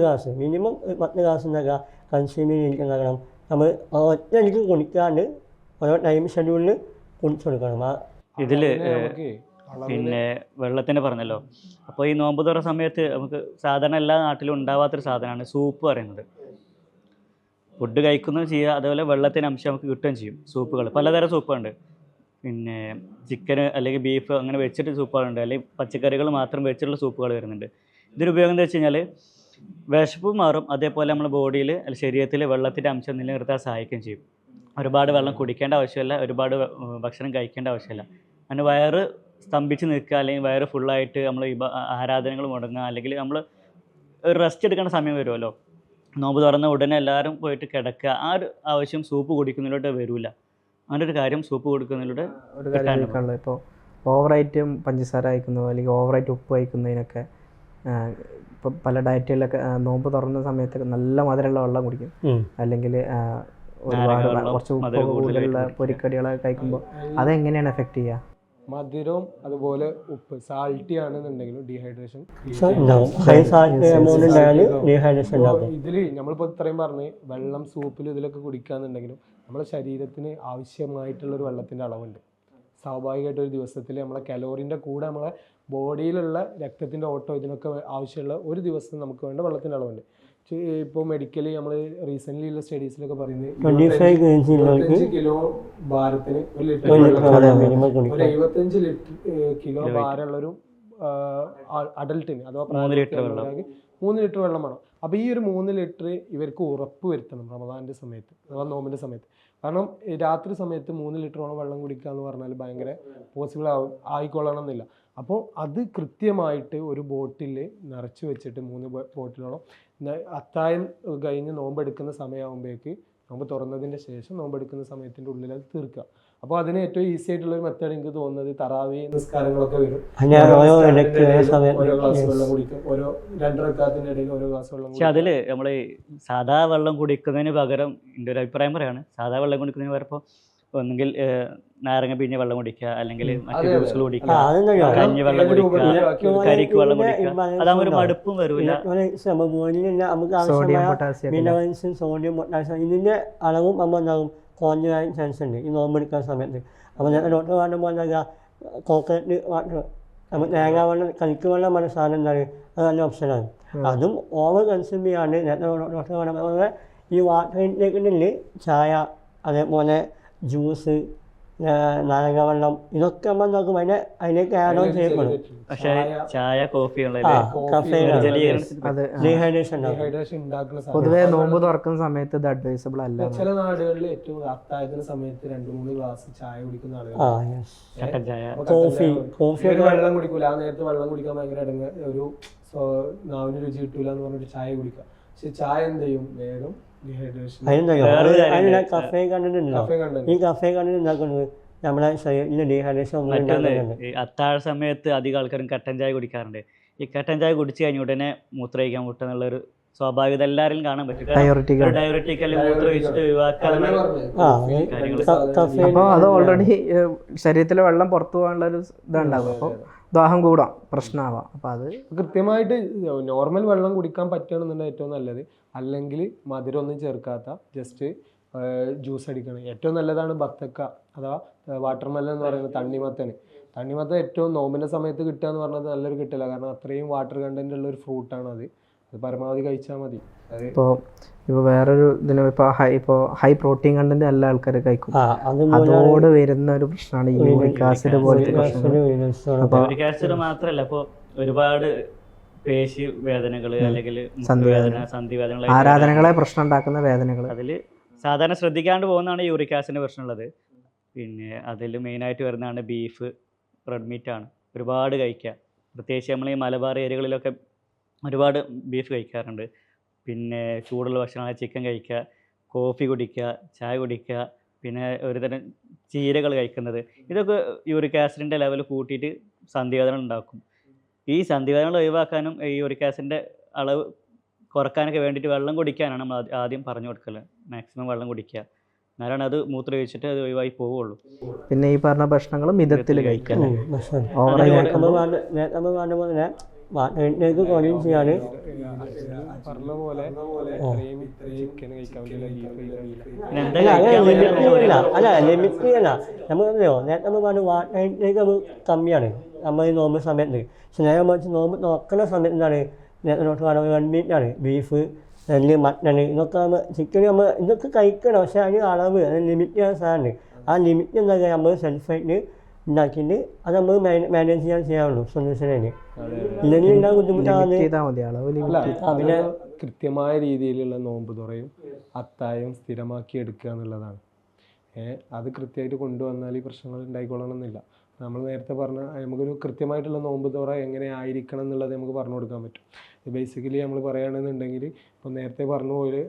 ഗ്ലാസ് നൽകുക കൺസ്യൂമിങ് ഉണ്ടാകണം. നമ്മൾ എനിക്ക് കുടിക്കാണ്ട് ഓരോ ടൈം ഷെഡ്യൂളിൽ കുടിച്ചു കൊടുക്കണം. ഇതിൽ പിന്നെ വെള്ളത്തിൻ്റെ പറഞ്ഞല്ലോ. അപ്പോൾ ഈ നോമ്പ് തുറ സമയത്ത് നമുക്ക് സാധാരണ എല്ലാ നാട്ടിലും ഉണ്ടാവാത്തൊരു സാധനമാണ് സൂപ്പ് പറയുന്നത്. ഫുഡ് കഴിക്കുന്നതും ചെയ്യുക, അതുപോലെ വെള്ളത്തിൻ്റെ അംശം നമുക്ക് കിട്ടുകയും ചെയ്യും. സൂപ്പുകൾ പലതരം സൂപ്പുണ്ട്. പിന്നെ ചിക്കന് അല്ലെങ്കിൽ ബീഫ് അങ്ങനെ വെച്ചിട്ട് സൂപ്പുകളുണ്ട്, അല്ലെങ്കിൽ പച്ചക്കറികൾ മാത്രം വെച്ചിട്ടുള്ള സൂപ്പുകൾ വരുന്നുണ്ട്. ഇതൊരു ഉപയോഗം എന്താ വെച്ച് കഴിഞ്ഞാൽ വിശപ്പ് മാറും, അതേപോലെ നമ്മുടെ ബോഡിയിൽ അല്ലെങ്കിൽ ശരീരത്തിൽ വെള്ളത്തിൻ്റെ അംശം നിലനിർത്താൻ സഹായിക്കുകയും ചെയ്യും. ഒരുപാട് വെള്ളം കുടിക്കേണ്ട ആവശ്യമില്ല, ഒരുപാട് ഭക്ഷണം കഴിക്കേണ്ട ആവശ്യമില്ല. അങ്ങനെ വയറ് സ്തംഭിച്ച് നിൽക്കുക, അല്ലെങ്കിൽ വയറ് ഫുള്ളായിട്ട് നമ്മൾ ഈ ആരാധനകൾ മുടങ്ങുക, അല്ലെങ്കിൽ നമ്മൾ ഒരു റെസ്റ്റ് എടുക്കേണ്ട സമയം വരുമല്ലോ. നോമ്പ് തുറന്ന ഉടനെ എല്ലാവരും പോയിട്ട് കിടക്കുക, ആ ഒരു ആവശ്യം സൂപ്പ് കുടിക്കുന്നതിലോട്ട് വരില്ല. അങ്ങനെ ഒരു കാര്യം സൂപ്പ് കൊടുക്കുന്നതിലൂടെ ഒരു കാര്യം ഇപ്പോൾ ഓവറായിട്ടും പഞ്ചസാര കഴിക്കുന്നതോ അല്ലെങ്കിൽ ഓവറായിട്ട് ഉപ്പ് കഴിക്കുന്നതിനൊക്കെ ഇപ്പോൾ പല ഡയറ്റുകളിലൊക്കെ നോമ്പ് തുറന്ന സമയത്തൊക്കെ നല്ല മധുരമുള്ള വെള്ളം കുടിക്കും, അല്ലെങ്കിൽ ഒരുപാട് കുറച്ച് ഉപ്പ് കൂടുതലുള്ള പൊരിക്കടികളൊക്കെ കഴിക്കുമ്പോൾ അതെങ്ങനെയാണ് എഫക്റ്റ് ചെയ്യുക? മധുരവും അതുപോലെ ഉപ്പ് സാൾട്ടി ആണെന്നുണ്ടെങ്കിലും ഡീഹൈഡ്രേഷൻ ഇതിൽ നമ്മളിപ്പോൾ ഇത്രയും പറഞ്ഞ് വെള്ളം സൂപ്പിൽ ഇതിലൊക്കെ കുടിക്കാന്നുണ്ടെങ്കിലും നമ്മുടെ ശരീരത്തിന് ആവശ്യമായിട്ടുള്ളൊരു വെള്ളത്തിൻ്റെ അളവുണ്ട്. സ്വാഭാവികമായിട്ട് ഒരു ദിവസത്തിൽ നമ്മളെ കലോറിൻ്റെ കൂടെ നമ്മളെ ബോഡിയിലുള്ള രക്തത്തിൻ്റെ ഓട്ടം ഇതിനൊക്കെ ആവശ്യമുള്ള ഒരു ദിവസം നമുക്ക് വേണ്ട വെള്ളത്തിൻ്റെ അളവുണ്ട്. ഇപ്പോൾ മെഡിക്കലി നമ്മൾ റീസെൻ്റ്ലി ഉള്ള സ്റ്റഡീസിലൊക്കെ പറയുന്നത് 25 കിലോ ഭാരത്തിന് ഒരു 75 കിലോ ഭാരമുള്ളൊരു അഡൽട്ടിന് അഥവാ 3 ലിറ്റർ വെള്ളം വേണം. അപ്പോൾ ഈ ഒരു 3 ലിറ്റർ ഇവർക്ക് ഉറപ്പ് വരുത്തണം റമദാൻ്റെ സമയത്ത് അഥവാ നോമ്പിൻ്റെ സമയത്ത്. കാരണം രാത്രി സമയത്ത് 3 ലിറ്ററോളം വെള്ളം കുടിക്കുക എന്ന് പറഞ്ഞാൽ ഭയങ്കര പോസിബിൾ ആയിക്കൊള്ളണം എന്നില്ല. അപ്പോൾ അത് കൃത്യമായിട്ട് ഒരു ബോട്ടിൽ നിറച്ച് വെച്ചിട്ട് 3 ബോട്ടിലോളം അത്താഴം കഴിഞ്ഞ് നോമ്പെടുക്കുന്ന സമയമാകുമ്പോഴേക്ക് നോമ്പ് തുറന്നതിൻ്റെ ശേഷം നോമ്പെടുക്കുന്ന സമയത്തിൻ്റെ ഉള്ളിൽ അത് തീർക്കുക. അപ്പോൾ അതിന് ഏറ്റവും ഈസി ആയിട്ടുള്ള ഒരു മെത്തേഡ് എനിക്ക് തോന്നുന്നത് തറാവി നിസ്കാരങ്ങളൊക്കെ വരും. ഓരോ ഗ്ലാസ് വെള്ളം കുടിക്കും, ഓരോ 2 റക്അത്തിന്റെ ഇടയിൽ ഓരോ ഗ്ലാസ് വെള്ളം. പക്ഷെ അതിൽ നമ്മൾ സാധാ വെള്ളം കുടിക്കുന്നതിന് പകരം എൻ്റെ ഒരു അഭിപ്രായം പറയാണ്, സാധാ വെള്ളം കുടിക്കുന്നതിന് പകരം ഒന്നുകിൽ നാരങ്ങ പിഴിഞ്ഞ വെള്ളം കുടിക്കുക, അല്ലെങ്കിൽ മറ്റു ജ്യൂസുകൾ കുടിക്കുക, കഞ്ഞി വെള്ളം കുടിക്കുക, കരിക്ക് വെള്ളം കുടിക്കുക. അതാകുമ്പോൾ ഒരു മടുപ്പും വരില്ല. നമുക്ക് ആവശ്യമായ മിനറൽസും സോഡിയം പൊട്ടാസ്യം ഇതിൻ്റെ അളവും നമ്മൾ എന്താകും കുറഞ്ഞ ചാൻസ് ഉണ്ട് ഈ നോമ്പെടുക്കുന്ന സമയത്ത്. അപ്പോൾ ഡോക്ടർ പറയുമ്പോൾ എന്താ കോക്കനട്ട് വാട്ടർ നമുക്ക് തേങ്ങാ വെള്ളം കരിക്ക് വെള്ളം പറഞ്ഞ സാധനം എന്താണ് അത് നല്ല ഓപ്ഷനാണ്. അതും ഓവർ കൺസ്യൂം ചെയ്യാണ്ട് ഡോക്ടർ പറയുമ്പോൾ ഈ വാട്ടർ ഇൻടേക്കിൻ്റെ ചായ അതേപോലെ ജ്യൂസ് നാരങ്ങ വെള്ളം ഇതൊക്കെ നമ്മൾ നോക്കും അതിലേക്ക് ആഡ് ഓൺ ചെയ്യപ്പെടും. പക്ഷേ ചായ കോഫി പൊതുവെ നോമ്പ് തുറക്കുന്ന സമയത്ത് ഇത് അഡ്വൈസബിൾ അല്ല. ചില നാടുകളിൽ ഏറ്റവും അത്താഴത്തിന് സമയത്ത് 2-3 ഗ്ലാസ് ചായ കുടിക്കുന്ന ആളുകൾ കോഫി വെള്ളം കുടിക്കൂല. ആ നേരത്തെ വെള്ളം കുടിക്കാൻ ഭയങ്കര ഒരു നാവിന് രുചി കിട്ടൂല എന്ന് പറഞ്ഞിട്ട് ചായ കുടിക്കാം. പക്ഷെ ചായ എന്ത് ചെയ്യും വേഗം കഫേ കണ്ടിട്ടുണ്ടല്ലോ. ഈ കഫേ കണ്ടിട്ട് ഉണ്ടാക്കുന്നത് നമ്മളെ ശരീരത്തിൽ ഡീഹൈഡ്രേഷൻ. അത്താഴ സമയത്ത് അധികം ആൾക്കാരും കട്ടൻ ചായ കുടിക്കാറുണ്ട്. ഈ കട്ടൻ ചായ കുടിച്ചു കഴിഞ്ഞ ഉടനെ മൂത്രമൊഴിക്കാൻ മുട്ടെന്നുള്ളൊരു സ്വാഭാവികത എല്ലാവരും കാണാൻ പറ്റും. ഡയബറ്റിക് അല്ലെങ്കിൽ മൂത്രമൊഴിച്ചിട്ട് ഒഴിവാക്കാനുള്ള അപ്പോൾ അത് ഓൾറെഡി ശരീരത്തിലെ വെള്ളം പുറത്തു പോകാനുള്ള ഒരു ഇതുണ്ടാകും. അപ്പോൾ ദാഹം കൂടാം, പ്രശ്നമാവാം. അപ്പോൾ അത് കൃത്യമായിട്ട് നോർമൽ വെള്ളം കുടിക്കാൻ പറ്റുകയാണെന്നുണ്ടെങ്കിൽ ഏറ്റവും നല്ലത്. അല്ലെങ്കിൽ മധുരം ഒന്നും ചേർക്കാത്ത ജസ്റ്റ് ജ്യൂസ് അടിക്കണം. ഏറ്റവും നല്ലതാണ് ബത്തക്ക അഥവാ വാട്ടർമെലൻ എന്ന് പറയുന്നത് തണ്ണിമത്തന്. തണ്ണിമത്തൻ ഏറ്റവും നോമ്പിൻ്റെ സമയത്ത് കിട്ടുക എന്ന് പറഞ്ഞത് നല്ലൊരു കിട്ടില്ല, കാരണം അത്രയും വാട്ടർ കണ്ടന്റ് ഉള്ള ഒരു ഫ്രൂട്ടാണ് അത്. അത് പരമാവധി കഴിച്ചാൽ മതി. അത് ഇപ്പോൾ വേറൊരു ഇതിന് ഇപ്പോൾ ഹൈ പ്രോട്ടീൻ കണ്ടന്റ് എല്ലാ ആൾക്കാരും കഴിക്കും. അതുപോലെ അതോട് വരുന്ന ഒരു പ്രശ്നമാണ് ഈ യൂറിക് ആസിഡ് പോലത്തെ പ്രശ്നങ്ങൾ. യൂറിക് ആസിഡ് മാത്രമല്ല, ഇപ്പോൾ ഒരുപാട് പേശി വേദനകൾ അല്ലെങ്കിൽ മുട്ടുവേദന, സന്ധിവേദനകൾ, ആരാധനകളെ പ്രശ്നം ഉണ്ടാക്കുന്ന വേദനകൾ, അതിൽ സാധാരണ ശ്രദ്ധിക്കാണ്ട് പോകുന്നതാണ് യൂറിക് ആസിഡിൻ്റെ പ്രശ്നമുള്ളത്. പിന്നെ അതിൽ മെയിനായിട്ട് വരുന്നതാണ് ബീഫ്, റെഡ് മീറ്റാണ് ഒരുപാട് കഴിക്കുക. പ്രത്യേകിച്ച് നമ്മൾ ഈ മലബാർ ഏരിയകളിലൊക്കെ ഒരുപാട് ബീഫ് കഴിക്കാറുണ്ട്. പിന്നെ ചൂടുള്ള ഭക്ഷണമായ ചിക്കൻ കഴിക്കുക, കോഫി കുടിക്കുക, ചായ കുടിക്കുക, പിന്നെ ഒരുതരം ചീരകൾ കഴിക്കുന്നത്, ഇതൊക്കെ യൂറിക് ആസിഡിൻ്റെ ലെവൽ കൂട്ടിയിട്ട് സന്ധിവേദന ഉണ്ടാക്കും. ഈ സന്ധിവേദനകൾ ഒഴിവാക്കാനും ഈ യൂറിക് ആസിഡിൻ്റെ അളവ് കുറക്കാനൊക്കെ വേണ്ടിയിട്ട് വെള്ളം കുടിക്കാനാണ് നമ്മൾ ആദ്യം പറഞ്ഞു കൊടുക്കല്. മാക്സിമം വെള്ളം കുടിക്കുക, എന്നാലാണ് അത് മൂത്രമൊഴിച്ചിട്ട് അത് ഒഴിവായി പോവുള്ളൂ. പിന്നെ ഈ പറഞ്ഞ ഭക്ഷണങ്ങൾ മിതത്തിൽ കഴിക്കുക. നമ്മൾ പറഞ്ഞ പോലെ വാട്ടറിലേക്ക് കുറയും ചെയ്യാൻ പറഞ്ഞ പോലെ ചിക്കൻ കഴിക്കാൻ അല്ല ലിമിറ്റ് അല്ല. നമുക്കറിയോ നേരത്തെ നമ്മൾ പറഞ്ഞു വാട്ടറിലേക്ക് അത് കമ്മിയാണ് നമ്മൾ ഈ നോമ്പ് സമയത്ത്. പക്ഷെ നേരെ മറിച്ച് നോമ്പ് നോക്കുന്ന സമയത്ത് എന്താണ് നേരത്തെ നോട്ട് പറയുന്നത് റെഡ് മീറ്റാണ്, ബീഫ്, നെല്ല്, മട്ടൺ, ഇതൊക്കെ നമ്മൾ ചിക്കൻ നമ്മൾ ഇതൊക്കെ കഴിക്കണം. പക്ഷെ അതിന് അളവ് ലിമിറ്റ് ചെയ്യുന്ന സാധനമാണ്. ആ ലിമിറ്റ് എന്താ പറയുക നമ്മൾ സെൽഫായിട്ട് ഉണ്ടാക്കിയിട്ട് അത് നമ്മൾ മാനേജ് ചെയ്യാനുള്ളൂ സൊല്യൂഷനാണ്. ഇല്ലെങ്കിൽ ഉണ്ടാകും ബുദ്ധിമുട്ടാണ്. പിന്നെ കൃത്യമായ രീതിയിലുള്ള നോമ്പ് തുറയും അത്താഴവും സ്ഥിരമാക്കി എടുക്കുക എന്നുള്ളതാണ്. അത് കൃത്യമായിട്ട് കൊണ്ടുവന്നാൽ ഈ പ്രശ്നങ്ങൾ ഉണ്ടായിക്കൊള്ളണമെന്നില്ല. നമ്മൾ നേരത്തെ പറഞ്ഞ നമുക്കൊരു കൃത്യമായിട്ടുള്ള നോമ്പ് തുറ എങ്ങനെ ആയിരിക്കണം എന്നുള്ളത് നമുക്ക് പറഞ്ഞു കൊടുക്കാൻ പറ്റും. ബേസിക്കലി നമ്മൾ പറയുകയാണെന്നുണ്ടെങ്കിൽ ഇപ്പോൾ നേരത്തെ പറഞ്ഞ പോലെ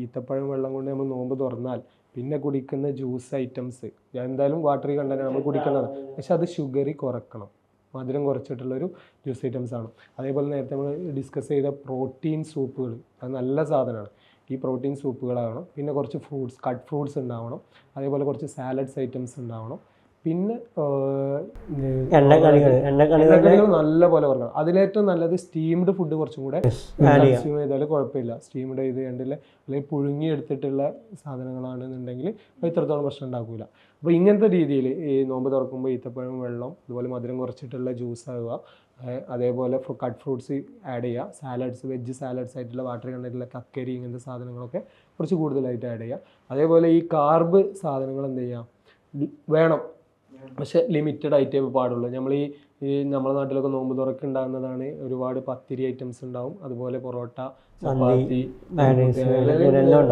ഈത്തപ്പഴം വെള്ളം കൊണ്ട് നമ്മൾ നോമ്പ് തുറന്നാൽ പിന്നെ കുടിക്കുന്ന ജ്യൂസ് ഐറ്റംസ് എന്തായാലും വാട്ടറി കണ്ടന്റ് നമ്മൾ കുടിക്കേണ്ടതാണ്. പക്ഷെ അത് ഷുഗറി കുറക്കണം, മധുരം കുറച്ചിട്ടുള്ളൊരു ജ്യൂസ് ഐറ്റംസ് ആണ്. അതേപോലെ നേരത്തെ നമ്മൾ ഡിസ്കസ് ചെയ്ത പ്രോട്ടീൻ സൂപ്പുകൾ, അത് നല്ല സാധനമാണ്. ഈ പ്രോട്ടീൻ സൂപ്പുകളാവണം. പിന്നെ കുറച്ച് ഫ്രൂട്ട്സ്, കട്ട് ഫ്രൂട്ട്സ് ഉണ്ടാവണം. അതേപോലെ കുറച്ച് സാലഡ്സ് ഐറ്റംസ് ഉണ്ടാവണം. പിന്നെ എണ്ണക്കടികൾ നല്ല പോലെ കുറക്കണം. അതിലേറ്റവും നല്ലത് സ്റ്റീംഡ് ഫുഡ് കുറച്ചും കൂടെ കൺസ്യൂം ചെയ്താൽ കുഴപ്പമില്ല. സ്റ്റീംഡ് ചെയ്ത് കണ്ടില്ല അല്ലെങ്കിൽ പുഴുങ്ങിയെടുത്തിട്ടുള്ള സാധനങ്ങളാണെന്നുണ്ടെങ്കിൽ ഇത്രത്തോളം പ്രശ്നം ഉണ്ടാക്കില്ല. അപ്പോൾ ഇങ്ങനത്തെ രീതിയിൽ ഈ നോമ്പ് തുറക്കുമ്പോൾ ഈത്തപ്പഴം വെള്ളം, അതുപോലെ മധുരം കുറച്ചിട്ടുള്ള ജ്യൂസ് ആവുക, അതേപോലെ കട്ട് ഫ്രൂട്ട്സ് ആഡ് ചെയ്യുക, സാലഡ്സ്, വെജ് സാലഡ്സ് ആയിട്ടുള്ള വാട്ടർ കണ്ടന്റുള്ള കക്കരി, ഇങ്ങനത്തെ സാധനങ്ങളൊക്കെ കുറച്ച് കൂടുതലായിട്ട് ആഡ് ചെയ്യുക. അതേപോലെ ഈ കാർബ് സാധനങ്ങൾ എന്ത് ചെയ്യുക വേണം, പക്ഷെ ലിമിറ്റഡ് ആയിട്ടേ പാടുള്ളൂ. നമ്മൾ ഈ നമ്മുടെ നാട്ടിലൊക്കെ നോമ്പ് തുറക്ക് ഉണ്ടാകുന്നതാണ് ഒരുപാട് പത്തിരി ഐറ്റംസ് ഉണ്ടാവും, അതുപോലെ പൊറോട്ട, ചപ്പാത്തി,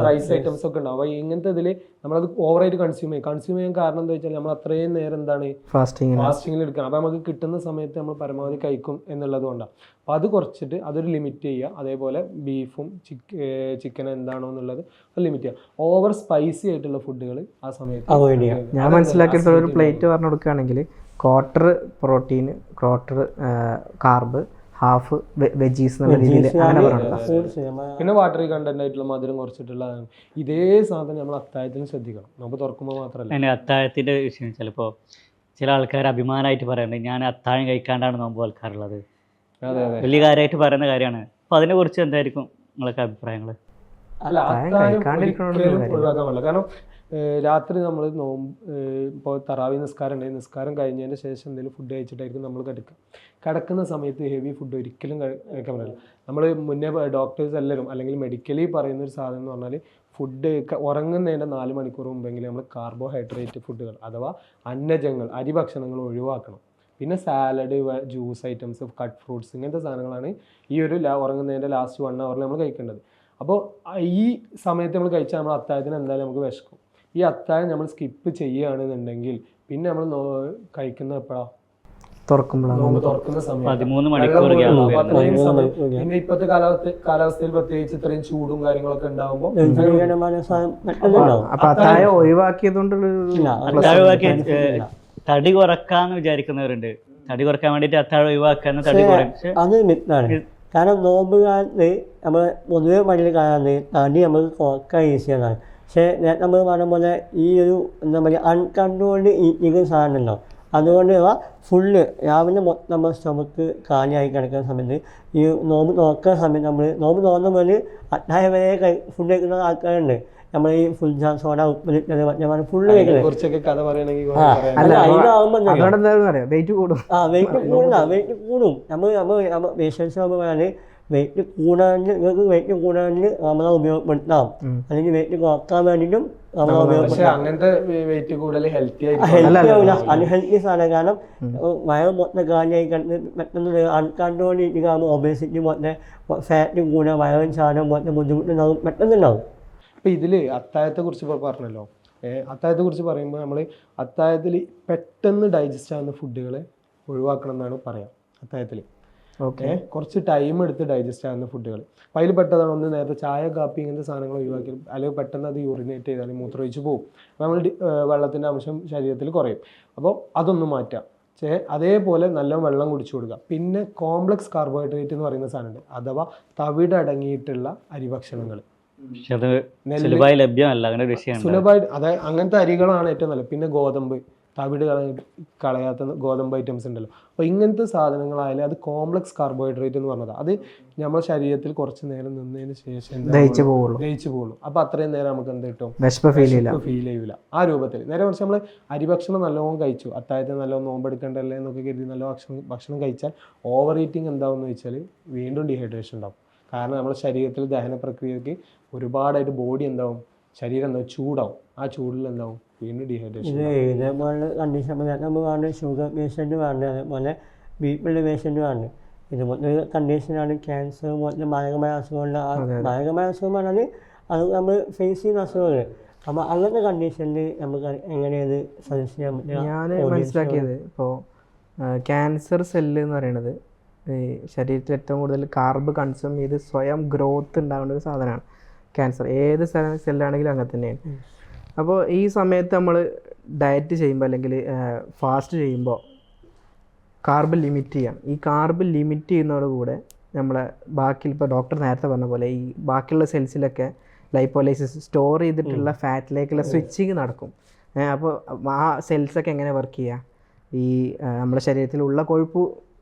റൈസ് ഐറ്റംസ് ഒക്കെ ഉണ്ടാവും. അപ്പോൾ ഇങ്ങനത്തെ ഇതിൽ നമ്മളത് ഓവറായിട്ട് കൺസ്യൂം ചെയ്യാൻ കാരണം എന്താ വെച്ചാൽ നമ്മൾ അത്രയും നേരം എന്താണ് ഫാസ്റ്റിങ്ങിൽ എടുക്കണം. അപ്പോൾ നമുക്ക് കിട്ടുന്ന സമയത്ത് നമ്മൾ പരമാവധി കഴിക്കും എന്നുള്ളത് കൊണ്ടാണ്. അപ്പോൾ അത് കുറച്ചിട്ട് അതൊരു ലിമിറ്റ് ചെയ്യുക. അതേപോലെ ബീഫും ചിക്കൻ എന്താണോ എന്നുള്ളത് അത് ലിമിറ്റ് ചെയ്യുക. ഓവർ സ്പൈസി ആയിട്ടുള്ള ഫുഡുകൾ ആ സമയത്ത് ഞാൻ മനസ്സിലാക്കിയിട്ടുള്ള ഒരു പ്ലേറ്റ് പറഞ്ഞു കൊടുക്കുകയാണെങ്കിൽ quarter protein, quarter carb, half veggies എന്നുള്ള രീതിയിൽ അങ്ങനെ പറഞ്ഞു. പിന്നെ വാട്ടറി കണ്ടന്റ് ആയിട്ടുള്ള മധുരം കുറച്ചിട്ടുള്ള ഇതേ സാധനം നമ്മൾ അത്താഴത്തിന് ശ്രദ്ധിക്കണം. നമുക്ക് തുറക്കുമ്പോൾ മാത്രമല്ല. അതിന് അത്താഴത്തിൻ്റെ വിഷയം ചിലപ്പോൾ ചില ആൾക്കാർ അഭിമാനമായിട്ട് പറയുന്നുണ്ട്, ഞാൻ അത്താഴം കഴിക്കാണ്ടാണ് നോമ്പ് നോൽക്കാറുള്ളത്. വലിയ കാര്യമായിട്ട് പറയുന്ന കാര്യമാണ്. അപ്പോൾ അതിനെക്കുറിച്ച് എന്തായിരിക്കും നിങ്ങളൊക്കെ അഭിപ്രായങ്ങൾ? അല്ല, അത്താഴം ഒഴിവാക്കാൻ പാടില്ല. കാരണം രാത്രി നമ്മൾ ഇപ്പോൾ തറാവി നിസ്കാരം ഉണ്ടെങ്കിൽ നിസ്കാരം കഴിഞ്ഞതിന് ശേഷം എന്തെങ്കിലും ഫുഡ് കഴിച്ചിട്ടായിരിക്കും നമ്മൾ കിടക്കുന്ന സമയത്ത് ഹെവി ഫുഡ് ഒരിക്കലും കഴിക്കാൻ പറ്റില്ല. നമ്മൾ മുന്നേ ഡോക്ടേഴ്സ് എല്ലാവരും അല്ലെങ്കിൽ മെഡിക്കലി പറയുന്നൊരു സാധനം എന്ന് പറഞ്ഞാൽ ഫുഡ് ഉറങ്ങുന്നതിൻ്റെ 4 മണിക്കൂർ മുമ്പെങ്കിലും നമ്മൾ കാർബോഹൈഡ്രേറ്റ് ഫുഡുകൾ അഥവാ അന്നജങ്ങൾ, അരിഭക്ഷണങ്ങൾ ഒഴിവാക്കണം. പിന്നെ salad, juice items, cut fruits, ഇങ്ങനത്തെ സാധനങ്ങളാണ് ഈ ഒരു ഉറങ്ങുന്നതിൻ്റെ ലാസ്റ്റ് 1 hour നമ്മൾ കഴിക്കേണ്ടത്. അപ്പോൾ ഈ സമയത്ത് നമ്മൾ കഴിച്ചാൽ നമ്മൾ അത്താഴത്തിന് എന്തായാലും നമുക്ക് വിശക്കും. ഈ അത്താഴം നമ്മൾ സ്കിപ്പ് ചെയ്യുകയാണെന്നുണ്ടെങ്കിൽ പിന്നെ നമ്മൾ കഴിക്കുന്ന എപ്പോഴാണ്? തുറക്കുന്ന സമയം 13 മണിക്കൂർ. പിന്നെ ഇപ്പോഴത്തെ കാലാവസ്ഥയിൽ പ്രത്യേകിച്ച് ഇത്രയും ചൂടും കാര്യങ്ങളൊക്കെ ഉണ്ടാകുമ്പോൾ അത്താഴം ഒഴിവാക്കിയതുകൊണ്ട് തടി കുറക്കാന്ന് വിചാരിക്കുന്നവരുണ്ട്. തടി കുറക്കാൻ വേണ്ടിയിട്ട് അത്താഴം ഒഴിവാക്കാന്ന് തടി കുറയും. അത് മിത്താണ്. കാരണം നോമ്പ് കാലത്ത് നമ്മൾ പൊതുവെ പള്ളിയിൽ കാണാറ് തടി നമുക്ക് കുറക്കാൻ ഈസിയാണ്. പക്ഷേ നമ്മൾ പറഞ്ഞ പോലെ ഈ ഒരു എന്താ പറയുക അൺകൺട്രോൾഡ് ഈറ്റിംഗ് സാധനമുണ്ടോ, അതുകൊണ്ട് ഫുള്ള് രാവിലെ മൊത്തം നമ്മൾ സ്റ്റൊമക്ക് കാലിയായി കിടക്കുന്ന സമയത്ത് ഈ നോമ്പ് നോക്കുന്ന സമയത്ത് നമ്മൾ നോമ്പ് തുറന്ന പോലെ അത്താഴം വരെ ഫുഡ് കഴിക്കുന്ന ആൾക്കാരുണ്ട്. നമ്മൾ ഈ ഫുൾ സോഡ ഉപ്പിലിട്ടത് മറ്റേ ഫുള്ള് കഴിക്കുന്നത്. കുറിച്ചൊക്കെ കഥ പറയണമെങ്കിൽ അല്ല അതിനാകുമ്പോൾ അതുകൊണ്ട് എന്താണെന്ന് അറിയാം, വെയിറ്റ് കൂടും. വെയിറ്റ് കൂടും. നമ്മൾ പേഷ്യൻസ് ആകുമ്പോൾ വെയിറ്റ് കൂടാണ്ട് നിങ്ങൾക്ക് വെയിറ്റ് കൂടാണ്ട് നമ്മളെ ഉപയോഗപ്പെടുത്താം, അല്ലെങ്കിൽ വെയിറ്റ് കുറക്കാൻ വേണ്ടിയിട്ടും നമ്മളെ ഉപയോഗപ്പെടുത്താം. അങ്ങനത്തെ വെയിറ്റ് കൂടുതൽ ഹെൽത്തി അൺഹെൽത്തി സാധനം. കാരണം വയറ് മൊത്തം കാലിയായി പെട്ടെന്ന് അൺകൺട്രോളിൽ ഒബേസിറ്റി മൊത്തം ഫാറ്റ് കൂടെ വയറും ചാടും മൊത്തം ബുദ്ധിമുട്ടുണ്ടാകും, പെട്ടെന്നുണ്ടാവും. ഇപ്പം ഇതിൽ അത്താഴത്തെ കുറിച്ച് പറഞ്ഞല്ലോ. അത്താഴത്തെ കുറിച്ച് പറയുമ്പോൾ നമ്മൾ അത്താഴത്തിൽ പെട്ടെന്ന് ഡൈജസ്റ്റ് ആകുന്ന ഫുഡുകൾ ഒഴിവാക്കണം എന്നാണ് പറയാം. അത്താഴത്തിൽ കുറച്ച് ടൈം എടുത്ത് ഡൈജസ്റ്റ് ആകുന്ന ഫുഡുകൾ. അപ്പോൾ അതിൽ പെട്ടതാണ് ഒന്ന് നേരത്തെ ചായ കാപ്പി ഇങ്ങനത്തെ സാധനങ്ങൾ ഒഴിവാക്കി, അല്ലെങ്കിൽ പെട്ടെന്ന് അത് യൂറിനേറ്റ് ചെയ്താൽ മൂത്രമൊഴിച്ച് പോകും, നമ്മൾ വെള്ളത്തിൻ്റെ അംശം ശരീരത്തിൽ കുറയും. അപ്പോൾ അതൊന്ന് മാറ്റാം. അതേപോലെ നല്ല വെള്ളം കുടിച്ചു കൊടുക്കുക. പിന്നെ കോംപ്ലക്സ് കാർബോഹൈഡ്രേറ്റ് എന്ന് പറയുന്ന സാധനമുണ്ട്, അഥവാ തവിട് അടങ്ങിയിട്ടുള്ള അരിഭക്ഷണങ്ങൾ. സുലഭമായി ലഭ്യമല്ല, അങ്ങനെ ഒരു വിഷയം. സുലഭമായിട്ട് അതായത് അങ്ങനത്തെ അരികളാണ് ഏറ്റവും നല്ലത്. പിന്നെ ഗോതമ്പ്, തവിട് കളയാത്ത ഗോതമ്പ് ഐറ്റംസ് ഉണ്ടല്ലോ. അപ്പോൾ ഇങ്ങനത്തെ സാധനങ്ങളായാലും അത് കോംപ്ലക്സ് കാർബോഹൈഡ്രേറ്റ് എന്ന് പറഞ്ഞത്, അത് നമ്മുടെ ശരീരത്തിൽ കുറച്ച് നേരം നിന്നതിന് ശേഷം ദഹിച്ചു പോകുള്ളൂ. അപ്പോൾ അത്രയും നേരം നമുക്ക് എന്ത് കിട്ടും, ഫീൽ ചെയ്യൂല ആ രൂപത്തിൽ. നേരെ കുറച്ച് നമ്മൾ അരിഭക്ഷണം നല്ലോണം കഴിച്ചു, അത്താഴത്തിന് നല്ലോണം നോമ്പെടുക്കേണ്ടല്ലേ എന്നൊക്കെ കരുതി നല്ല ഭക്ഷണം കഴിച്ചാൽ ഓവർ ഈറ്റിംഗ് എന്താവുമെന്ന് വെച്ചാൽ വീണ്ടും ഡീഹൈഡ്രേഷൻ ഉണ്ടാവും. കാരണം നമ്മുടെ ശരീരത്തിൽ ദഹന പ്രക്രിയക്ക് ഒരുപാടായിട്ട് ബോഡി എന്താവും, ശരീരം എന്താവും, ചൂടാവും. ആ ചൂടിൽ എന്താവും വീണ്ടും ഡീഹൈഡ്രേഷൻ. ഇതേപോലെ കണ്ടീഷൻ നമ്മൾ കാണുന്നത് ഷുഗർ പേഷ്യൻറ്റ് കാണുന്നത്, അതേപോലെ ബിപിയുടെ പേഷ്യൻറ്റ് കാണുന്നത്. ഇതുപോലത്തെ കണ്ടീഷനാണ് ക്യാൻസർ പോലത്തെ മാരകമായ അസുഖമുള്ള. മാരകമായ അസുഖം പറഞ്ഞാൽ അത് നമ്മൾ ഫേസ് ചെയ്യുന്ന അസുഖങ്ങൾ. അപ്പോൾ അങ്ങനത്തെ കണ്ടീഷനിൽ നമുക്ക് എങ്ങനെയത് സജസ്റ്റ് ചെയ്യാൻ പറ്റുക? ഞാൻ മനസ്സിലാക്കിയത് ഇപ്പോൾ ക്യാൻസർ സെല്ല് എന്ന് പറയുന്നത് ഈ ശരീരത്തിൽ ഏറ്റവും കൂടുതൽ കാർബ് കൺസ്യൂം ചെയ്ത് സ്വയം ഗ്രോത്ത് ഉണ്ടാകുന്ന ഒരു സാധനമാണ് ക്യാൻസർ. ഏത് സെല്ലാണെങ്കിലും അങ്ങനെ തന്നെയാണ്. അപ്പോൾ ഈ സമയത്ത് നമ്മൾ ഡയറ്റ് ചെയ്യുമ്പോൾ അല്ലെങ്കിൽ ഫാസ്റ്റ് ചെയ്യുമ്പോൾ കാർബ് ലിമിറ്റ് ചെയ്യാം. ഈ കാർബ് ലിമിറ്റ് ചെയ്യുന്നതോടുകൂടെ നമ്മളെ ബാക്കി ഇപ്പോൾ ഡോക്ടർ നേരത്തെ പറഞ്ഞ പോലെ ഈ ബാക്കിയുള്ള സെൽസിലൊക്കെ ലൈപ്പോലൈസിസ് സ്റ്റോർ ചെയ്തിട്ടുള്ള ഫാറ്റിലേക്കുള്ള സ്വിച്ചിങ് നടക്കും. അപ്പോൾ ആ സെൽസൊക്കെ എങ്ങനെ വർക്ക് ചെയ്യുക, ഈ നമ്മുടെ ശരീരത്തിലുള്ള കൊഴുപ്പ്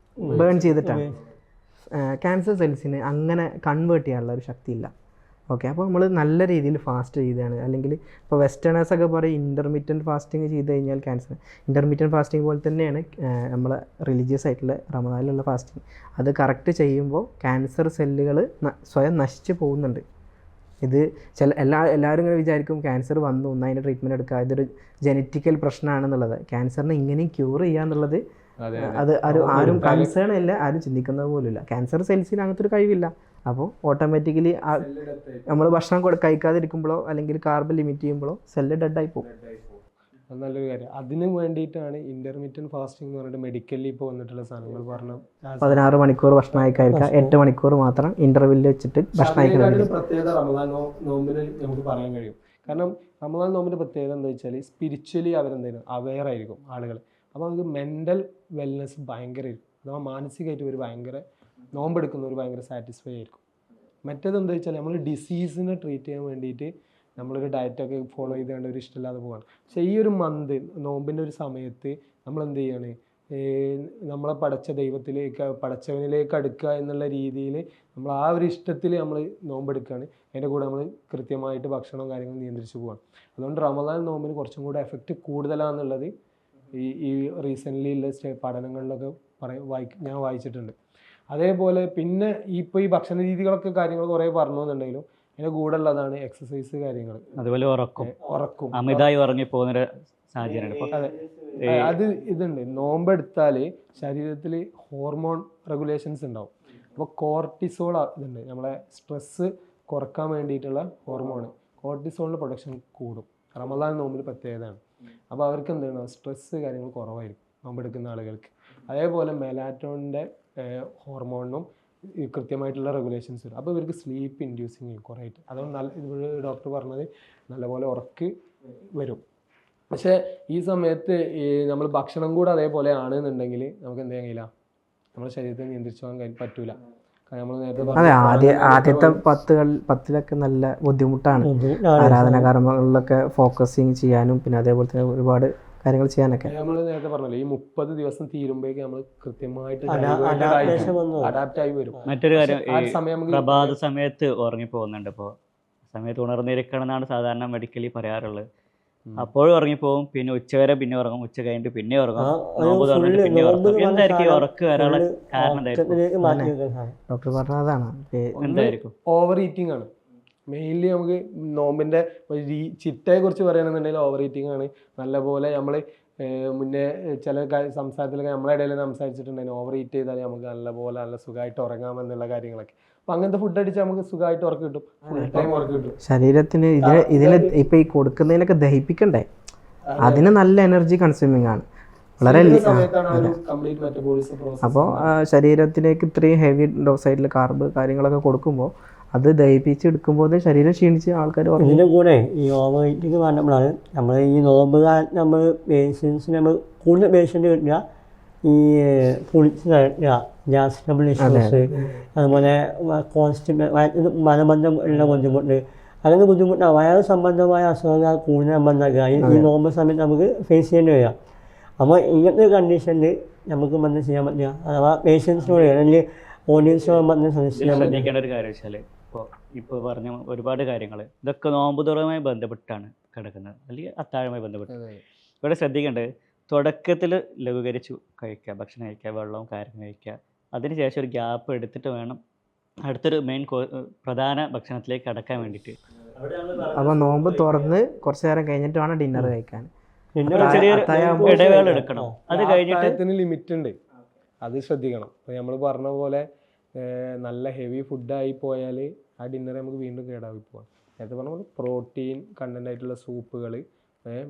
ബേൺ ചെയ്തിട്ടാണ്. ക്യാൻസർ സെൽസിന് അങ്ങനെ കൺവേർട്ട് ചെയ്യാനുള്ള ഒരു ശക്തിയില്ല. ഓക്കെ, അപ്പോൾ നമ്മൾ നല്ല രീതിയിൽ ഫാസ്റ്റ് ചെയ്താണ്. അല്ലെങ്കിൽ ഇപ്പോൾ വെസ്റ്റേണേഴ്സൊക്കെ പറയും ഇൻ്റർമീഡിയൻറ്റ് ഫാസ്റ്റിംഗ് ചെയ്ത് കഴിഞ്ഞാൽ ക്യാൻസർ. ഇൻ്റർമീഡിയൻറ്റ് ഫാസ്റ്റിംഗ് പോലെ തന്നെയാണ് നമ്മളെ റിലീജിയസ് ആയിട്ടുള്ള റമദാനിലുള്ള ഫാസ്റ്റിംഗ്. അത് കറക്റ്റ് ചെയ്യുമ്പോൾ ക്യാൻസർ സെല്ലുകൾ സ്വയം നശിച്ച് പോകുന്നുണ്ട്. ഇത് എല്ലാവരും ഇങ്ങനെ വിചാരിക്കും ക്യാൻസർ വന്നു ഒന്ന് അതിൻ്റെ ട്രീറ്റ്മെൻറ്റ് എടുക്കുക, ഇതൊരു ജനറ്റിക്കൽ പ്രശ്നമാണെന്നുള്ളത്. ക്യാൻസറിനെ ഇങ്ങനെയും ക്യൂർ ചെയ്യുക എന്നുള്ളത് അത് ആരും കൺസേൺ ഇല്ല, ആരും ചിന്തിക്കുന്നത് പോലുമില്ല. ക്യാൻസർ സെൽസിന് അങ്ങനത്തെ ഒരു കഴിവില്ല. അപ്പോൾ ഓട്ടോമാറ്റിക്കലി നമ്മൾ ഭക്ഷണം കഴിക്കാതിരിക്കുമ്പോഴോ അല്ലെങ്കിൽ കാർബ് ലിമിറ്റ് ചെയ്യുമ്പോഴോ സെല്ല് ഡെഡായി പോകും. അത് നല്ലൊരു കാര്യം. അതിന് വേണ്ടിയിട്ടാണ് ഇൻ്റർമീഡിയൻറ്റ് ഫാസ്റ്റിംഗ് എന്ന് പറഞ്ഞിട്ട് മെഡിക്കലി ഇപ്പോൾ വന്നിട്ടുള്ള സാധനങ്ങൾ പറഞ്ഞു. 16 മണിക്കൂർ ഭക്ഷണം കഴിക്കാം, 8 മണിക്കൂർ മാത്രം ഇൻ്റർവെല്ലിൽ വെച്ചിട്ട് ഭക്ഷണം കഴിക്കുന്നത്. പ്രത്യേകത റമദാൻ നോമ്പിന് നമുക്ക് പറയാൻ കഴിയും. കാരണം റമദാൻ നോമ്പിൻ്റെ പ്രത്യേകത എന്താ വെച്ചാൽ സ്പിരിച്വലി അവരെന്തായാലും അവെയർ ആയിരിക്കും ആളുകൾ. അപ്പോൾ നമുക്ക് മെൻ്റൽ വെൽനെസ് ഭയങ്കര ആയിരിക്കും, അഥവാ മാനസികമായിട്ട് ഒരു ഭയങ്കര നോമ്പെടുക്കുന്നവർ ഭയങ്കര സാറ്റിസ്ഫൈ ആയിരിക്കും. മറ്റേത് എന്താ വെച്ചാൽ നമ്മൾ ഡിസീസിനെ ട്രീറ്റ് ചെയ്യാൻ വേണ്ടിയിട്ട് നമ്മളൊരു ഡയറ്റൊക്കെ ഫോളോ ചെയ്തുകൊണ്ട് ഒരു ഇഷ്ടമില്ലാതെ പോവാണ്. പക്ഷേ ഈ ഒരു മന്ത് നോമ്പിൻ്റെ ഒരു സമയത്ത് നമ്മൾ എന്ത് ചെയ്യാണ്, നമ്മളെ പടച്ചവനിലേക്ക് അടുക്കുക എന്നുള്ള രീതിയിൽ നമ്മൾ ആ ഒരു ഇഷ്ടത്തിൽ നമ്മൾ നോമ്പെടുക്കുകയാണ്. അതിൻ്റെ കൂടെ നമ്മൾ കൃത്യമായിട്ട് ഭക്ഷണവും കാര്യങ്ങളും നിയന്ത്രിച്ച് പോവാണ്. അതുകൊണ്ട് റമദാൻ നോമ്പിന് കുറച്ചും കൂടെ എഫക്റ്റ് കൂടുതലാണെന്നുള്ളത് ഈ റീസെൻ്റ്ലി ഉള്ള പഠനങ്ങളിലൊക്കെ ഞാൻ വായിച്ചിട്ടുണ്ട്. അതേപോലെ പിന്നെ ഇപ്പോൾ ഈ ഭക്ഷണ രീതികളൊക്കെ കാര്യങ്ങൾ കുറേ പറഞ്ഞു എന്നുണ്ടെങ്കിലും അതിൻ്റെ കൂടെ ഉള്ളതാണ് എക്സസൈസ് കാര്യങ്ങൾ, അതുപോലെ ഉറക്കും അമിതമായി ഉറങ്ങി പോകുന്നൊരു സാഹചര്യമാണ്. അതെ, അത് ഇതുണ്ട്. നോമ്പെടുത്താൽ ശരീരത്തിൽ ഹോർമോൺ റെഗുലേഷൻസ് ഉണ്ടാവും. അപ്പോൾ കോർട്ടിസോൾ ഇതുണ്ട്, നമ്മളെ സ്ട്രെസ്സ് കുറക്കാൻ വേണ്ടിയിട്ടുള്ള ഹോർമോൺ കോർട്ടിസോളിൻ്റെ പ്രൊഡക്ഷൻ കൂടും. റമദാൻ നോമ്പിൽ പ്രത്യേകതയാണ്. അപ്പോൾ അവർക്ക് എന്താണ് സ്ട്രെസ്സ് കാര്യങ്ങൾ കുറവായിരിക്കും നോമ്പെടുക്കുന്ന ആളുകൾക്ക്. അതേപോലെ മെലാറ്റോണിൻ്റെ ഹോർമോണിനും കൃത്യമായിട്ടുള്ള റെഗുലേഷൻസ് വരും. അപ്പോൾ ഇവർക്ക് സ്ലീപ്പ് ഇൻഡ്യൂസിങ് ചെയ്യും കുറേ ആയിട്ട്. അതുകൊണ്ട് ഇവിടെ ഡോക്ടർ പറഞ്ഞത് നല്ലപോലെ ഉറക്ക് വരും. പക്ഷേ ഈ സമയത്ത് നമ്മൾ ഭക്ഷണം കൂടെ അതേപോലെ ആണെന്നുണ്ടെങ്കിൽ നമുക്ക് എന്ത് ചെയ്യാൻ കഴിയില്ല, നമ്മുടെ ശരീരത്തെ നിയന്ത്രിച്ചു പോകാൻ പറ്റൂല. നമ്മൾ നേരത്തെ ആദ്യത്തെ 10 നല്ല ബുദ്ധിമുട്ടാണ് ആരാധനാ കർമ്മങ്ങളിലൊക്കെ ഫോക്കസിങ് ചെയ്യാനും പിന്നെ അതേപോലെ തന്നെ ഒരുപാട് കാര്യങ്ങൾ ചെയ്യാനൊക്കെ. നമ്മൾ നേരത്തെ പറഞ്ഞല്ലോ ഈ 30 ദിവസം തീരുമ്പോഴേക്ക് നമ്മൾ കൃത്യമായിട്ട് അഡാപ്റ്റ് ആയി വരും. മറ്റൊരു കാര്യം, പ്രഭാത സമയത്ത് ഉറങ്ങി പോകുന്നുണ്ട് ഇപ്പോൾ സമയത്ത് ഉണർന്നിരിക്കണം എന്നാണ് സാധാരണ മെഡിക്കലി പറയാറുള്ളത്. അപ്പോഴും ഉറങ്ങിപ്പോവും, പിന്നെ ഉച്ചവരെ പിന്നെ ഉറങ്ങും, ഉച്ച കഴിഞ്ഞിട്ട് പിന്നെ ഉറങ്ങും, നോമ്പ് തുറന്നിട്ട് പിന്നെ ഉറങ്ങും. എന്തായിരിക്കും ഈ ഉറക്ക് വരാനുള്ള കാരണം എന്തായിരിക്കും? ഡോക്ടർ പറഞ്ഞതാണ് എന്തായിരിക്കും? ഓവർ ഈറ്റിംഗ് ആണ് മെയിൻലി. നമുക്ക് നോമ്പിൻ്റെ ചിട്ടയെ കുറിച്ച് പറയുകയാണെന്നുണ്ടെങ്കിൽ ഓവർ ഈറ്റിംഗ് ആണ്. നല്ലപോലെ നമ്മൾ മുന്നേ ചില സംസാരത്തിലൊക്കെ നമ്മളെ ഇടയിൽ സംസാരിച്ചിട്ടുണ്ടായിരുന്നു, ഓവർ ഈറ്റ് ചെയ്താൽ നമുക്ക് നല്ലപോലെ നല്ല സുഖമായിട്ട് ഉറങ്ങാമെന്നുള്ള കാര്യങ്ങളൊക്കെ. അപ്പം അങ്ങനത്തെ ഫുഡ് അടിച്ചാൽ നമുക്ക് സുഖമായിട്ട് ഉറക്കം കിട്ടും, ഫുൾ ടൈം ഉറക്കം കിട്ടും. ശരീരത്തിന് ഇതിന് ഇപ്പം ഈ കൊടുക്കുന്നതിനൊക്കെ ദഹിപ്പിക്കണ്ടേ, അതിന് നല്ല എനർജി കൺസ്യൂമിങ് ആണ്, വളരെ അപ്പോൾ ശരീരത്തിലേക്ക് ഇത്രയും ഹെവി ഡോസായിട്ടുള്ള കാർബ് കാര്യങ്ങളൊക്കെ കൊടുക്കുമ്പോൾ അത് ദഹിപ്പിച്ചെടുക്കുമ്പോൾ ശരീരം ക്ഷീണിച്ച് ആൾക്കാർ. ഇതിൻ്റെ കൂടെ ഈ ഓവർ ഈറ്റിംഗ് പറഞ്ഞപ്പോഴാണ് നമ്മൾ ഈ നോമ്പ് കാലത്ത് നമ്മൾ പേഷ്യൻസിന് നമ്മൾ കൂടുതൽ പേഷ്യൻ്റ് കിട്ടുക ഈ പുളിച്ച് കഴിക്കുക, ഗ്യാസ് ട്രബിൾ ഇഷ്യൂസ്, അതുപോലെ മലബന്ധം ഉള്ള ബുദ്ധിമുട്ട്, അങ്ങനെ ബുദ്ധിമുട്ടാണ്. വയറ് സംബന്ധമായ അസുഖങ്ങൾ കൂടുതൽ സംബന്ധമാക്കുക ഈ നോമ്പ് സമയത്ത് നമുക്ക് ഫേസ് ചെയ്യേണ്ടി വരിക. അപ്പോൾ ഇങ്ങനത്തെ കണ്ടീഷനിൽ നമുക്ക് ബന്ധം ചെയ്യാൻ പറ്റുക, അഥവാ പേഷ്യൻസിനോട് അല്ലെങ്കിൽ ഓഡിയൻസിനോട് ബന്ധം സജസ്റ്റ് ചെയ്യാൻ പറ്റുക. ശ്രദ്ധിക്കേണ്ട ഒരു കാര്യം വെച്ചാൽ ഇപ്പോൾ പറഞ്ഞ ഒരുപാട് കാര്യങ്ങൾ ഇതൊക്കെ നോമ്പ് തുറയുമായി ബന്ധപ്പെട്ടാണ് കിടക്കുന്നത്, അല്ലെങ്കിൽ അത്താഴമായി ബന്ധപ്പെട്ട്. ഇവിടെ ശ്രദ്ധിക്കേണ്ടത് തുടക്കത്തിൽ ലഘൂകരിച്ചു കഴിക്കുക, ഭക്ഷണം കഴിക്കുക, വെള്ളവും കാര്യങ്ങളും കഴിക്കുക. അതിനുശേഷം ഒരു ഗ്യാപ്പ് എടുത്തിട്ട് വേണം അടുത്തൊരു പ്രധാന ഭക്ഷണത്തിലേക്ക് കടക്കാൻ വേണ്ടിയിട്ട്. അപ്പോൾ നോമ്പ് തുറന്ന് കുറച്ച് നേരം കഴിഞ്ഞിട്ട് വേണം ഡിന്നർ കഴിക്കാൻ. ചെറിയൊരു ഇടവേള എടുക്കണം. അത് കഴിഞ്ഞിട്ട് ലിമിറ്റ് ഉണ്ട്, അത് ശ്രദ്ധിക്കണം. അപ്പോൾ നമ്മൾ പറഞ്ഞ പോലെ നല്ല ഹെവി ഫുഡായി പോയാൽ ആ ഡിന്നർ നമുക്ക് വീണ്ടും കേടായി പോകാം. നേരത്തെ പറഞ്ഞ പോലെ പ്രോട്ടീൻ കണ്ടൻ്റ് ആയിട്ടുള്ള സൂപ്പുകൾ,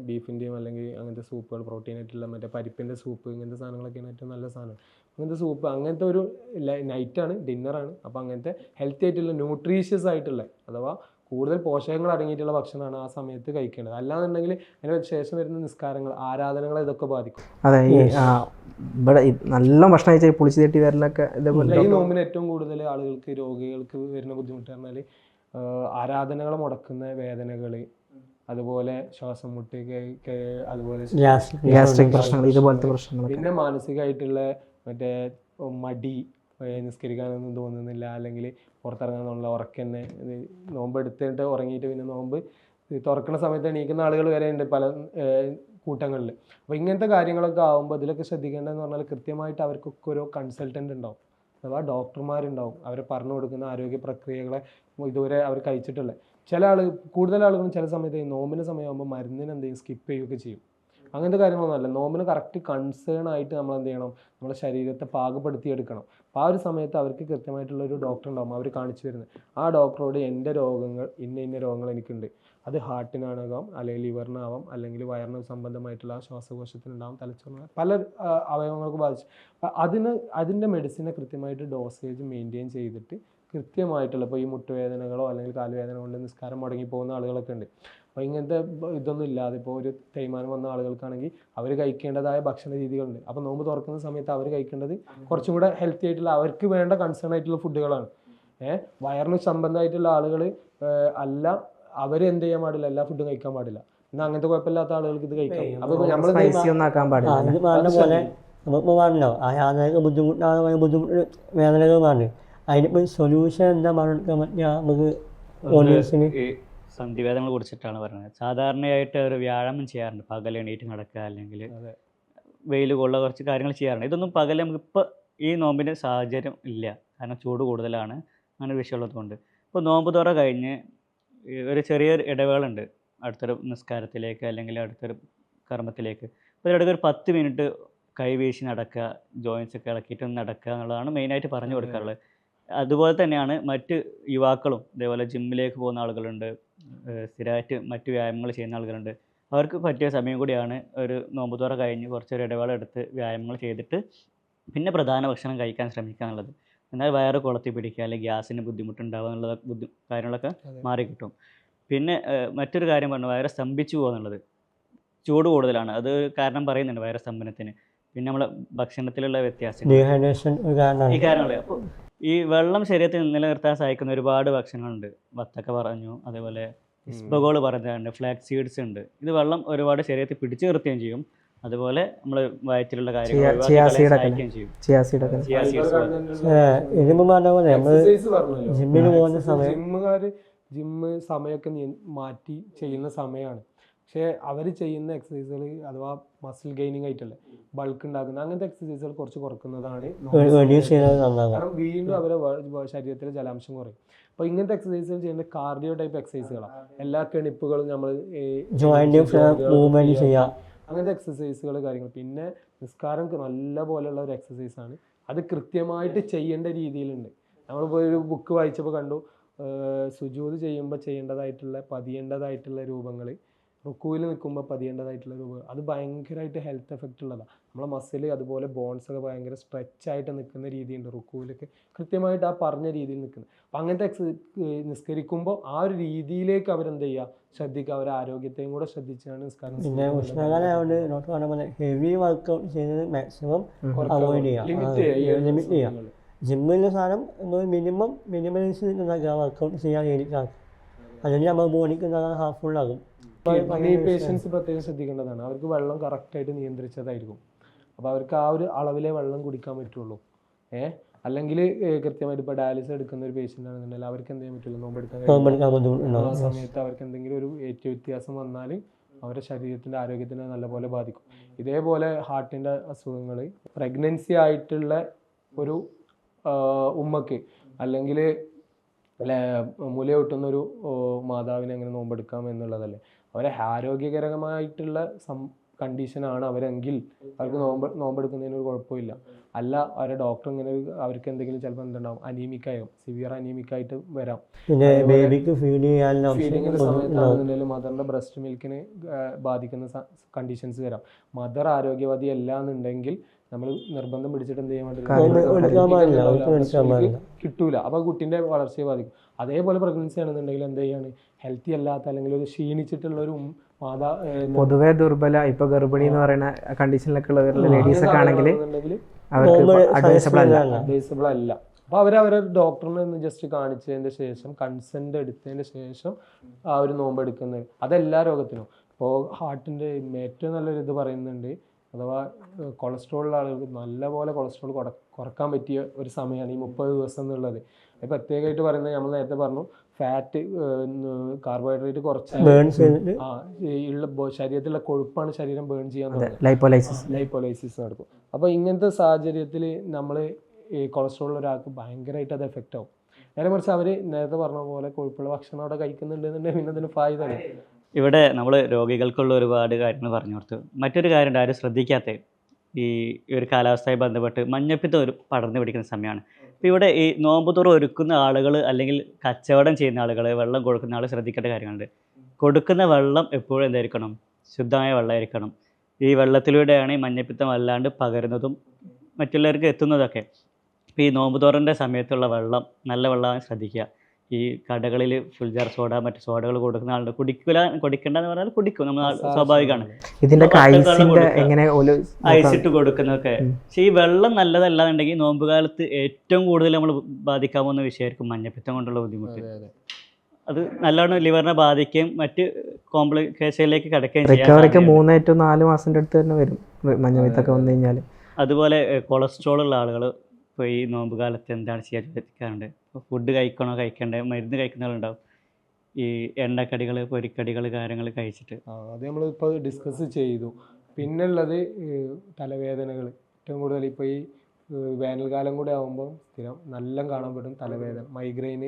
ബീഫിൻ്റെയും അല്ലെങ്കിൽ അങ്ങനത്തെ സൂപ്പുകൾ, പ്രോട്ടീൻ ആയിട്ടുള്ള മറ്റേ പരിപ്പിൻ്റെ സൂപ്പ്, ഇങ്ങനത്തെ സാധനങ്ങളൊക്കെയാണ് ഏറ്റവും നല്ല സാധനം. അങ്ങനത്തെ സൂപ്പ്, അങ്ങനത്തെ ഒരു നൈറ്റാണ്, ഡിന്നറാണ്. അപ്പോൾ അങ്ങനത്തെ ഹെൽത്തി ആയിട്ടുള്ള ന്യൂട്രീഷ്യസ് ആയിട്ടുള്ള അഥവാ കൂടുതൽ പോഷകങ്ങൾ അടങ്ങിയിട്ടുള്ള ഭക്ഷണമാണ് ആ സമയത്ത് കഴിക്കേണ്ടത്. അല്ലാന്നുണ്ടെങ്കിൽ അതിന് ശേഷം വരുന്ന നിസ്കാരങ്ങൾ, ആരാധനകളെ ഇതൊക്കെ ബാധിക്കും. അതെ, ഈ ഇവിടെ നല്ല ഭക്ഷണം കഴിച്ചാൽ പുളിച്ചു തട്ടി വരലൊക്കെ ഇതേപോലെ. ഈ നോമ്പിന് ഏറ്റവും കൂടുതൽ ആളുകൾക്ക് രോഗികൾക്ക് വരുന്ന ബുദ്ധിമുട്ട് പറഞ്ഞാൽ ആരാധനകൾ മുടക്കുന്ന വേദനകൾ, അതുപോലെ ശ്വാസം മുട്ട്, അതുപോലെ ഗ്യാസ്ട്രിക് പ്രശ്നങ്ങൾ, ഇതുപോലത്തെ പ്രശ്നങ്ങൾ. പിന്നെ മാനസികമായിട്ടുള്ള മറ്റേ മടി, നിസ്കരിക്കാനൊന്നും തോന്നുന്നില്ല, അല്ലെങ്കിൽ പുറത്തിറങ്ങാനുള്ള ഉറക്കം തന്നെ. നോമ്പ് എടുത്തിട്ട് ഉറങ്ങിയിട്ട് പിന്നെ നോമ്പ് തുറക്കുന്ന സമയത്ത് എണീക്കുന്ന ആളുകൾ വരെ ഉണ്ട് പല കൂട്ടങ്ങളിൽ. അപ്പോൾ ഇങ്ങനത്തെ കാര്യങ്ങളൊക്കെ ആകുമ്പോൾ ഇതിലൊക്കെ ശ്രദ്ധിക്കേണ്ടതെന്ന് പറഞ്ഞാൽ കൃത്യമായിട്ട് അവർക്കൊക്കെ ഓരോ കൺസൾട്ടൻ്റ് ഉണ്ടാവും, അഥവാ ഡോക്ടർമാരുണ്ടാവും, അവരെ പറഞ്ഞു കൊടുക്കുന്ന ആരോഗ്യ പ്രക്രിയകളെ ഇതുവരെ അവർ കഴിച്ചിട്ടുള്ള. കൂടുതൽ ആളുകളും ചില സമയത്ത് നോമ്പിൻ്റെ സമയമാകുമ്പോൾ മരുന്നിന് എന്തെങ്കിലും സ്കിപ്പ് ചെയ്യുകയൊക്കെ ചെയ്യും. അങ്ങനത്തെ കാര്യങ്ങളൊന്നുമല്ല. നോമ്പിന് കറക്റ്റ് കൺസേൺ ആയിട്ട് നമ്മൾ എന്ത് ചെയ്യണം, നമ്മുടെ ശരീരത്തെ പാകപ്പെടുത്തിയെടുക്കണം. അപ്പോൾ ആ ഒരു സമയത്ത് അവർക്ക് കൃത്യമായിട്ടുള്ളൊരു ഡോക്ടർ ഉണ്ടാകും, അവർ കാണിച്ചു വരുന്നത്. ആ ഡോക്ടറോട് എൻ്റെ രോഗങ്ങൾ ഇന്ന രോഗങ്ങൾ എനിക്കുണ്ട്, അത് ഹാർട്ടിനാകാം, അല്ലെങ്കിൽ ലിവറിനാവാം, അല്ലെങ്കിൽ വയറിന് സംബന്ധമായിട്ടുള്ള ശ്വാസകോശത്തിനുണ്ടാകും, തലച്ചോറിന്, പല അവയവങ്ങൾക്ക് ബാധിച്ചു. അതിൻ്റെ മെഡിസിനെ കൃത്യമായിട്ട് ഡോസേജ് മെയിൻറ്റെയിൻ ചെയ്തിട്ട് കൃത്യമായിട്ടുള്ള, ഇപ്പോൾ ഈ മുട്ടുവേദനകളോ അല്ലെങ്കിൽ കാലുവേദന കൊണ്ട് നിസ്കാരം മുടങ്ങി പോകുന്ന ആളുകളൊക്കെ ഉണ്ട്. അപ്പോൾ ഇങ്ങനത്തെ ഇതൊന്നും ഇല്ലാതെ ഇപ്പോൾ ഒരു തേയ്മാനം വന്ന ആളുകൾക്കാണെങ്കിൽ അവർ കഴിക്കേണ്ടതായ ഭക്ഷണ രീതികളുണ്ട്. അപ്പോൾ നോമ്പ് തുറക്കുന്ന സമയത്ത് അവർ കഴിക്കേണ്ടത് കുറച്ചും കൂടെ ഹെൽത്തി ആയിട്ടുള്ള, അവർക്ക് വേണ്ട കൺസേൺ ആയിട്ടുള്ള ഫുഡുകളാണ്. വയറിന് സംബന്ധമായിട്ടുള്ള ആളുകൾ അല്ല, അവർ എന്ത് ചെയ്യാൻ പാടില്ല, എല്ലാ ഫുഡും കഴിക്കാൻ പാടില്ല. എന്നാൽ അങ്ങനത്തെ കുഴപ്പമില്ലാത്ത ആളുകൾക്ക് ഇത് കഴിക്കാം. അപ്പോൾ നമ്മൾ ഇത് പറഞ്ഞ പോലെ നമുക്ക് പറഞ്ഞല്ലോ ആയാതൊക്കെ ബുദ്ധിമുട്ട് വേദനകൾ പറഞ്ഞു. അതിനിപ്പോൾ സൊല്യൂഷൻ എന്താ പറഞ്ഞെടുക്കാൻ പറ്റുക നമുക്ക് ഓഡിയൻസിന്? സന്ധിവേദനകളെ കുറിച്ചിട്ടാണ് പറയുന്നത്. സാധാരണയായിട്ട് ഒരു വ്യായാമം ചെയ്യാറുണ്ട്, പകൽ എണീറ്റ് നടക്കുക, അല്ലെങ്കിൽ വെയിൽ കൊള്ളുക, കുറച്ച് കാര്യങ്ങൾ ചെയ്യാറുണ്ട്. ഇതൊന്നും പകൽ നമുക്കിപ്പോൾ ഈ നോമ്പിൻ്റെ സാഹചര്യം ഇല്ല, കാരണം ചൂട് കൂടുതലാണ്, അങ്ങനെ ഒരു വിഷയമുള്ളതുകൊണ്ട്. ഇപ്പോൾ നോമ്പ് തുറ കഴിഞ്ഞ് ഒരു ചെറിയൊരു ഇടവേള ഉണ്ട് അടുത്തൊരു നിസ്കാരത്തിലേക്ക് അല്ലെങ്കിൽ അടുത്തൊരു കർമ്മത്തിലേക്ക്. അപ്പോൾ ഇതിനിടയ്ക്ക് ഒരു 10 മിനിറ്റ് കൈ വീശി നടക്കുക, ജോയിൻസ് ഒക്കെ ഇളക്കിയിട്ട് നടക്കുക എന്നുള്ളതാണ് മെയിനായിട്ട് പറഞ്ഞു കൊടുക്കാറുള്ളത്. അതുപോലെ തന്നെയാണ് മറ്റ് യുവാക്കളും ഇതേപോലെ ജിമ്മിലേക്ക് പോകുന്ന ആളുകളുണ്ട്, സ്ഥിരമായിട്ട് മറ്റ് വ്യായാമങ്ങൾ ചെയ്യുന്ന ആളുകളുണ്ട്. അവർക്ക് പറ്റിയ സമയം കൂടിയാണ് ഒരു നോമ്പ് തുറ കഴിഞ്ഞ് കുറച്ചൊരു ഇടവേള എടുത്ത് വ്യായാമങ്ങൾ ചെയ്തിട്ട് പിന്നെ പ്രധാന ഭക്ഷണം കഴിക്കാൻ ശ്രമിക്കുക എന്നുള്ളത്. എന്നാൽ വയറ് കുളത്തി പിടിക്കുക, അല്ലെങ്കിൽ ഗ്യാസിന് ബുദ്ധിമുട്ടുണ്ടാവുക എന്നുള്ള കാര്യങ്ങളൊക്കെ മാറിക്കിട്ടും. പിന്നെ മറ്റൊരു കാര്യം പറഞ്ഞു, വയറ് സ്തംഭിച്ചു പോകുക എന്നുള്ളത്. ചൂട് കൂടുതലാണ്, അത് കാരണം പറയുന്നുണ്ട് വയറ് സ്തംഭനത്തിന്. പിന്നെ നമ്മൾ ഭക്ഷണത്തിലുള്ള വ്യത്യാസം, ഈ കാരണങ്ങൾ. അപ്പോൾ ഈ വെള്ളം ശരീരത്തിൽ നിലനിർത്താൻ സഹായിക്കുന്ന ഒരുപാട് ഭക്ഷണങ്ങളുണ്ട്. വത്തക്ക പറഞ്ഞു, അതേപോലെ ഇസ്ബഗോൾ പറഞ്ഞിട്ടുണ്ട്, ഫ്ലാക്സ് സീഡ്സ് ഉണ്ട്. ഇത് വെള്ളം ഒരുപാട് ശരീരത്തിൽ പിടിച്ചു നിർത്തുകയും ചെയ്യും, അതുപോലെ നമ്മൾ വയറ്റിലുള്ള കാര്യങ്ങൾ സഹായിക്കുകയും ചെയ്യും. ഇതിന് പറഞ്ഞ പോലെ നമ്മൾ ജിമ്മിന് പോകുന്ന സമയം ജിമ്മുകാർ ജിമ്മ് സമയമൊക്കെ മാറ്റി ചെയ്യുന്ന സമയമാണ്. പക്ഷേ അവർ ചെയ്യുന്ന എക്സസൈസുകൾ അഥവാ മസിൽ ഗെയിനിങ് ആയിട്ടല്ലേ ബൾക്ക് ഉണ്ടാക്കുന്ന അങ്ങനത്തെ എക്സസൈസുകൾ കുറച്ച് കുറക്കുന്നതാണ്. കാരണം വീണ്ടും അവരെ ശരീരത്തിലെ ജലാംശം കുറയും. അപ്പോൾ ഇങ്ങനത്തെ എക്സസൈസുകൾ ചെയ്യുന്ന കാർഡിയോ ടൈപ്പ് എക്സസൈസുകളാണ്. എല്ലാ കെണിപ്പുകളും നമ്മൾ അങ്ങനത്തെ എക്സസൈസുകൾ കാര്യങ്ങൾ. പിന്നെ നിസ്കാരം നല്ല പോലെയുള്ള ഒരു എക്സസൈസാണ്. അത് കൃത്യമായിട്ട് ചെയ്യേണ്ട രീതിയിലുണ്ട്. നമ്മളിപ്പോൾ ഒരു ബുക്ക് വായിച്ചപ്പോൾ കണ്ടു, സുജൂദ് ചെയ്യുമ്പോൾ പതിയേണ്ടതായിട്ടുള്ള രൂപങ്ങൾ, റുക്കുവിൽ നിൽക്കുമ്പോൾ പതിയേണ്ടതായിട്ടുള്ള രൂപങ്ങൾ, അത് ഭയങ്കരമായിട്ട് ഹെൽത്ത് എഫക്റ്റ് ഉള്ളതാണ്. നമ്മളെ മസിൽ അതുപോലെ ബോൺസൊക്കെ ഭയങ്കര സ്ട്രെച്ചായിട്ട് നിൽക്കുന്ന രീതിയുണ്ട് റുക്കുവിലൊക്കെ, കൃത്യമായിട്ട് ആ പറഞ്ഞ രീതിയിൽ നിൽക്കുന്നത്. അപ്പം അങ്ങനത്തെ നിസ്കരിക്കുമ്പോൾ ആ ഒരു രീതിയിലേക്ക് അവരെന്ത് ചെയ്യുക, ശ്രദ്ധിക്കുക, അവരുടെ ആരോഗ്യത്തെയും കൂടെ ശ്രദ്ധിച്ചാണ് നിസ്കാരം. പിന്നെ ഉഷ്ണകാലമായതുകൊണ്ട് ഹെവി വർക്കൗട്ട് ചെയ്യുന്നത് മാക്സിമം അവോയ്ഡ് ചെയ്യുക. ജിമ്മിൻ്റെ സാധനം മിനിമൈസ് വർക്കൗട്ട് ചെയ്യാൻ വേണ്ടിയിട്ടാണ്. അല്ലെങ്കിൽ നമ്മൾ ബോഡിക്ക് ഹാഫ് ഫുള്ളാകും. ഈ പേഷ്യൻസ് പ്രത്യേകം ശ്രദ്ധിക്കേണ്ടതാണ്. അവർക്ക് വെള്ളം കറക്റ്റായിട്ട് നിയന്ത്രിച്ചതായിരിക്കും. അപ്പോൾ അവർക്ക് ആ ഒരു അളവിലേ വെള്ളം കുടിക്കാൻ പറ്റുള്ളൂ. അല്ലെങ്കിൽ കൃത്യമായിട്ട് ഇപ്പോൾ ഡയാലിസിസ് എടുക്കുന്ന ഒരു പേഷ്യൻ്റ് ആണെന്നുണ്ടെങ്കിൽ അവർക്ക് എന്ത് ചെയ്യാൻ പറ്റില്ല, നോമ്പെടുക്കാൻ ആ സമയത്ത് അവർക്ക് എന്തെങ്കിലും ഒരു വ്യത്യാസം വന്നാൽ അവരുടെ ശരീരത്തിൻ്റെ ആരോഗ്യത്തിനെ നല്ലപോലെ ബാധിക്കും. ഇതേപോലെ ഹാർട്ടിൻ്റെ അസുഖങ്ങൾ, പ്രഗ്നൻസി ആയിട്ടുള്ള ഒരു ഉമ്മക്ക് അല്ലെങ്കിൽ മുലയൂട്ടുന്നൊരു മാതാവിനെ എങ്ങനെ നോമ്പെടുക്കാം എന്നുള്ളതല്ലേ. അവരെ ആരോഗ്യകരമായിട്ടുള്ള കണ്ടീഷനാണ് അവരെങ്കിൽ അവർക്ക് നോമ്പെടുക്കുന്നതിന് ഒരു കുഴപ്പമില്ല. അല്ല അവരെ ഡോക്ടർ ഇങ്ങനെ അവർക്ക് എന്തെങ്കിലും ചിലപ്പോൾ എന്തുണ്ടാവും, അനീമിക്കായോ സിവിയർ അനീമിക്കായിട്ട് വരാം. ഫീഡിങ്ങിൻ്റെ സമയത്താണെന്നുണ്ടെങ്കിൽ മദറിൻ്റെ ബ്രസ്റ്റ് മിൽക്കിന് ബാധിക്കുന്ന കണ്ടീഷൻസ് വരാം. മദർ ആരോഗ്യവതി അല്ല എന്നുണ്ടെങ്കിൽ നമ്മൾ നിർബന്ധം പിടിച്ചിട്ട് എന്ത് ചെയ്യാൻ കിട്ടൂല. അപ്പോൾ കുട്ടീൻ്റെ വളർച്ചയെ ബാധിക്കും. അതേപോലെ പ്രഗ്നൻസി ആണെന്നുണ്ടെങ്കിൽ എന്ത് ചെയ്യാണ്, ഹെൽത്തി അല്ലാത്ത അല്ലെങ്കിൽ ഒരു ക്ഷീണിച്ചിട്ടുള്ള ഒരു പൊതുവെ ദുർബല, ഇപ്പൊ ഗർഭിണി എന്ന് പറയുന്ന കണ്ടീഷനിലൊക്കെ ഉള്ള ലേഡീസ് ഒക്കെ ആണെങ്കിൽ അഡ്വൈസബിൾ അല്ല. അപ്പോൾ അവരവരെ ഡോക്ടറിനെ ഒന്ന് ജസ്റ്റ് കാണിച്ചതിൻ്റെ ശേഷം കൺസെന്റ് എടുത്തതിൻ്റെ ശേഷം ആ ഒരു നോമ്പ് എടുക്കുന്നത്. അതെല്ലാ രോഗത്തിനും. ഇപ്പോൾ ഹാർട്ടിൻ്റെ ഏറ്റവും നല്ലൊരു ഇത് പറയുന്നുണ്ട്, അഥവാ കൊളസ്ട്രോളുള്ള ആളുകൾക്ക് നല്ലപോലെ കൊളസ്ട്രോൾ കുറക്കാൻ പറ്റിയ ഒരു സമയമാണ് ഈ 30 ദിവസം എന്നുള്ളത്. അത് പ്രത്യേകമായിട്ട് പറയുന്നത് നമ്മൾ നേരത്തെ പറഞ്ഞു, ഫാറ്റ് കാർബോഹൈഡ്രേറ്റ് കുറച്ചാൽ ശരീരത്തിലുള്ള കൊഴുപ്പാണ് ശരീരം ബേൺ ചെയ്യാൻ തുടങ്ങുന്നത്, ലൈപ്പോലൈസിസ് നടക്കും. അപ്പോൾ ഇങ്ങനത്തെ സാഹചര്യത്തിൽ നമ്മൾ ഈ കൊളസ്ട്രോൾ ഒരാൾക്ക് ഭയങ്കരമായിട്ട് അത് എഫക്റ്റ് ആവും. നേരെ മറിച്ച് അവർ നേരത്തെ പറഞ്ഞ പോലെ കൊഴുപ്പുള്ള ഭക്ഷണം അവിടെ കഴിക്കുന്നുണ്ടെന്നുണ്ടെങ്കിൽ പിന്നെ അതിന് ഫായ്ദയാണ്. ഇവിടെ നമ്മൾ രോഗികൾക്കുള്ള ഒരുപാട് കാര്യങ്ങൾ പറഞ്ഞു കൊടുത്തു. മറ്റൊരു കാര്യമുണ്ട് ആരും ശ്രദ്ധിക്കാത്ത, ഈ ഒരു കാലാവസ്ഥയുമായി ബന്ധപ്പെട്ട് മഞ്ഞപ്പിത്തം ഒരു പടർന്നു പിടിക്കുന്ന സമയമാണ്. അപ്പോൾ ഇവിടെ ഈ നോമ്പ് തുറ ഒരുക്കുന്ന ആളുകൾ അല്ലെങ്കിൽ കച്ചവടം ചെയ്യുന്ന ആളുകൾ, വെള്ളം കൊടുക്കുന്ന ആൾ ശ്രദ്ധിക്കേണ്ട കാര്യങ്ങളുണ്ട്. കൊടുക്കുന്ന വെള്ളം എപ്പോഴും എന്തായിരിക്കണം, ശുദ്ധമായ വെള്ളമായിരിക്കണം. ഈ വെള്ളത്തിലൂടെയാണ് ഈ മഞ്ഞപ്പിത്തം അല്ലാണ്ട് പകരുന്നതും മറ്റുള്ളവർക്ക് എത്തുന്നതൊക്കെ. അപ്പോൾ ഈ നോമ്പ് തുറൻ്റെ സമയത്തുള്ള വെള്ളം നല്ല വെള്ളമാണ് ശ്രദ്ധിക്കുക. ഈ കടകളിൽ ഫുൾ ജാർ സോഡ, മറ്റു സോഡകൾ കൊടുക്കുന്ന ആളുടെ കുടിക്കേണ്ടെന്ന് പറഞ്ഞാൽ കുടിക്കും, നമ്മൾ സ്വാഭാവികമാണ്. ഐസിട്ട് കൊടുക്കുന്നതൊക്കെ. പക്ഷേ ഈ വെള്ളം നല്ലതല്ലാന്നുണ്ടെങ്കിൽ നോമ്പ് കാലത്ത് ഏറ്റവും കൂടുതൽ നമ്മൾ ബാധിക്കാവുന്ന വിഷയമായിരിക്കും മഞ്ഞപ്പിത്തം കൊണ്ടുള്ള ബുദ്ധിമുട്ട്. അത് നല്ലോണം ലിവറിനെ ബാധിക്കുകയും മറ്റ് കോംപ്ലിക്കേഷനിലേക്ക് കിടക്കുകയും ചെയ്യാം. 3 to 4 മാസത്തിൻ്റെ അടുത്ത് തന്നെ വരും മഞ്ഞപ്പിത്തമൊക്കെ വന്നു കഴിഞ്ഞാൽ. അതുപോലെ കൊളസ്ട്രോൾ ഉള്ള ആളുകൾ ഇപ്പോൾ ഈ നോമ്പ് കാലത്ത് എന്താണ് ചെയ്യാൻ ശ്രദ്ധിക്കാറുണ്ട്. ഇപ്പോൾ ഫുഡ് കഴിക്കണോ കഴിക്കണ്ടേ, മരുന്ന് കഴിക്കുന്ന ആളുണ്ടാവും, ഈ എണ്ണക്കടികൾ, പൊരിക്കടികൾ, കാര്യങ്ങൾ കഴിച്ചിട്ട്. അത് നമ്മളിപ്പോൾ ഡിസ്കസ് ചെയ്തു. പിന്നുള്ളത് തലവേദനകൾ ഏറ്റവും കൂടുതൽ. ഇപ്പോൾ ഈ വേനൽക്കാലം കൂടെ ആകുമ്പോൾ സ്ഥിരം നല്ല കാണപ്പെടും തലവേദന, മൈഗ്രെയിൻ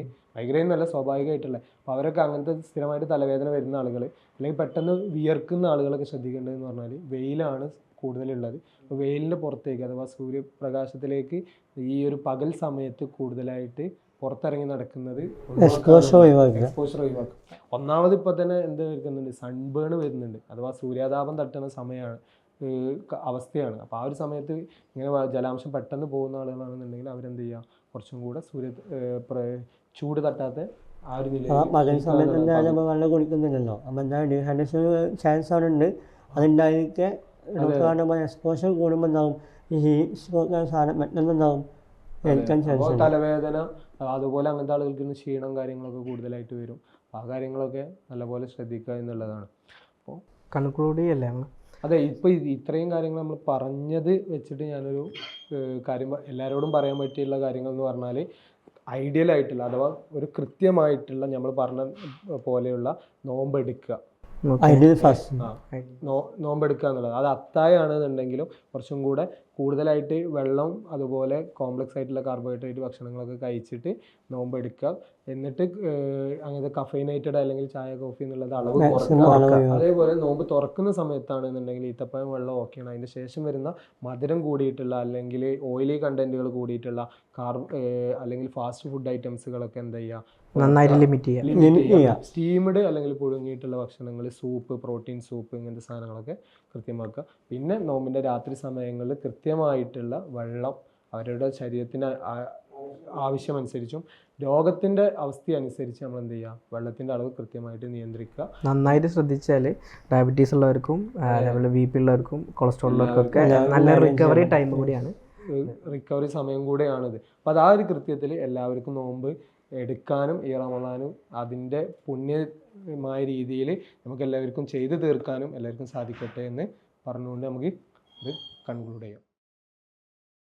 നല്ല സ്വാഭാവികമായിട്ടുള്ള. അപ്പോൾ അവരൊക്കെ അങ്ങനത്തെ സ്ഥിരമായിട്ട് തലവേദന വരുന്ന ആളുകൾ, അല്ലെങ്കിൽ പെട്ടെന്ന് വിയർക്കുന്ന ആളുകളൊക്കെ ശ്രദ്ധിക്കേണ്ടതെന്ന് പറഞ്ഞാൽ വെയിലാണ് കൂടുതലുള്ളത്. അപ്പോൾ വെയിലിൻ്റെ പുറത്തേക്ക് അഥവാ സൂര്യപ്രകാശത്തിലേക്ക് ഈ ഒരു പകൽ സമയത്ത് കൂടുതലായിട്ട് പുറത്തിറങ്ങി നടക്കുന്നത് എക്സ്പോഷർ ഒഴിവാക്കും. ഒന്നാമത് ഇപ്പോൾ തന്നെ എന്ത് വരുന്നുണ്ട്, സൺബേൺ വരുന്നുണ്ട്, അഥവാ സൂര്യാതാപം തട്ടുന്ന സമയമാണ്, അവസ്ഥയാണ്. അപ്പോൾ ആ ഒരു സമയത്ത് ഇങ്ങനെ ജലാംശം പെട്ടെന്ന് പോകുന്ന ആളുകളാണെന്നുണ്ടെങ്കിൽ അവരെന്ത് ചെയ്യുക, കുറച്ചും കൂടെ ചൂട് തട്ടാത്ത ആ ഒരു പകൽ സമയത്ത് വെള്ളം കുടിക്കുന്നില്ലല്ലോ, അപ്പം എന്താ ഡീഹൈഡ്രേഷൻ ചാൻസ് അവിടെ ഉണ്ട്. അതുണ്ടായിരിക്കെ എക്സ്പോഷർ കൂടുമ്പോൾ എന്താവും, ഈ സാധനം പെട്ടെന്നുണ്ടാവും തലവേദന, അതുപോലെ അങ്ങനത്തെ ആളുകൾക്ക് ക്ഷീണം കാര്യങ്ങളൊക്കെ കൂടുതലായിട്ട് വരും. ആ കാര്യങ്ങളൊക്കെ നല്ലപോലെ ശ്രദ്ധിക്കുക എന്നുള്ളതാണ്. അപ്പോൾ കൺക്ലൂഡ് ചെയ്യല്ലേ? അതെ, ഇപ്പോൾ ഇത്രയും കാര്യങ്ങൾ നമ്മൾ പറഞ്ഞത് വെച്ചിട്ട് ഞാനൊരു കാര്യം എല്ലാവരോടും പറയാൻ പറ്റിയുള്ള കാര്യങ്ങൾ എന്ന് പറഞ്ഞാൽ, ഐഡിയൽ ആയിട്ടുള്ള അഥവാ ഒരു കൃത്യമായിട്ടുള്ള നമ്മൾ പറഞ്ഞ പോലെയുള്ള നോമ്പ് എടുക്കുക. Ideal fast. നോമ്പെടുക്കുക എന്നുള്ളത് അത് അത്താഴമാണെന്നുണ്ടെങ്കിലും കുറച്ചും കൂടെ കൂടുതലായിട്ട് വെള്ളം അതുപോലെ കോംപ്ലക്സ് ആയിട്ടുള്ള കാർബോഹൈഡ്രേറ്റ് ഭക്ഷണങ്ങളൊക്കെ കഴിച്ചിട്ട് നോമ്പെടുക്കുക. എന്നിട്ട് അങ്ങനത്തെ കഫൈനേറ്റഡ് അല്ലെങ്കിൽ ചായ കോഫി എന്നുള്ളത് അളവ് കുറക്കുക. അതേപോലെ നോമ്പ് തുറക്കുന്ന സമയത്താണെന്നുണ്ടെങ്കിൽ ഈത്തപ്പഴം വെള്ളം ഓക്കെയാണ്. അതിന് ശേഷം വരുന്ന മധുരം കൂടിയിട്ടുള്ള അല്ലെങ്കിൽ ഓയിലി കണ്ടന്റുകൾ കൂടിയിട്ടുള്ള അല്ലെങ്കിൽ ഫാസ്റ്റ് ഫുഡ് ഐറ്റംസുകളൊക്കെ എന്താ ചെയ്യുക, നന്നായിട്ട് ലിമിറ്റ് ചെയ്യുക. സ്റ്റീംഡ് അല്ലെങ്കിൽ പുഴുങ്ങിയിട്ടുള്ള ഭക്ഷണങ്ങൾ, സൂപ്പ്, പ്രോട്ടീൻ സൂപ്പ്, ഇങ്ങനത്തെ സാധനങ്ങളൊക്കെ കൃത്യമാക്കുക. പിന്നെ നോമ്പിൻ്റെ രാത്രി സമയങ്ങളിൽ കൃത്യമായിട്ടുള്ള വെള്ളം അവരുടെ ശരീരത്തിന് ആവശ്യമനുസരിച്ചും രോഗത്തിൻ്റെ അവസ്ഥ അനുസരിച്ച് നമ്മൾ എന്ത് ചെയ്യുക, വെള്ളത്തിൻ്റെ അളവ് കൃത്യമായിട്ട് നിയന്ത്രിക്കുക. നന്നായിട്ട് ശ്രദ്ധിച്ചാൽ ഡയബറ്റീസ് ഉള്ളവർക്കും അതേപോലെ ബി പി ഉള്ളവർക്കും കൊളസ്ട്രോൾ ഉള്ളവർക്കൊക്കെ നല്ല റിക്കവറി ടൈം കൂടിയാണ്, റിക്കവറി സമയം കൂടെയാണിത്. അപ്പോൾ അത് ആ ഒരു കൃത്യത്തിൽ എല്ലാവർക്കും നോമ്പ് എടുക്കാനും ഈ റമദാനും അതിൻ്റെ പുണ്യമായ രീതിയിൽ നമുക്ക് എല്ലാവർക്കും ചെയ്തു തീർക്കാനും എല്ലാവർക്കും സാധിക്കട്ടെ എന്ന് പറഞ്ഞുകൊണ്ട് നമുക്ക് ഇത് കൺക്ലൂഡ് ചെയ്യാം.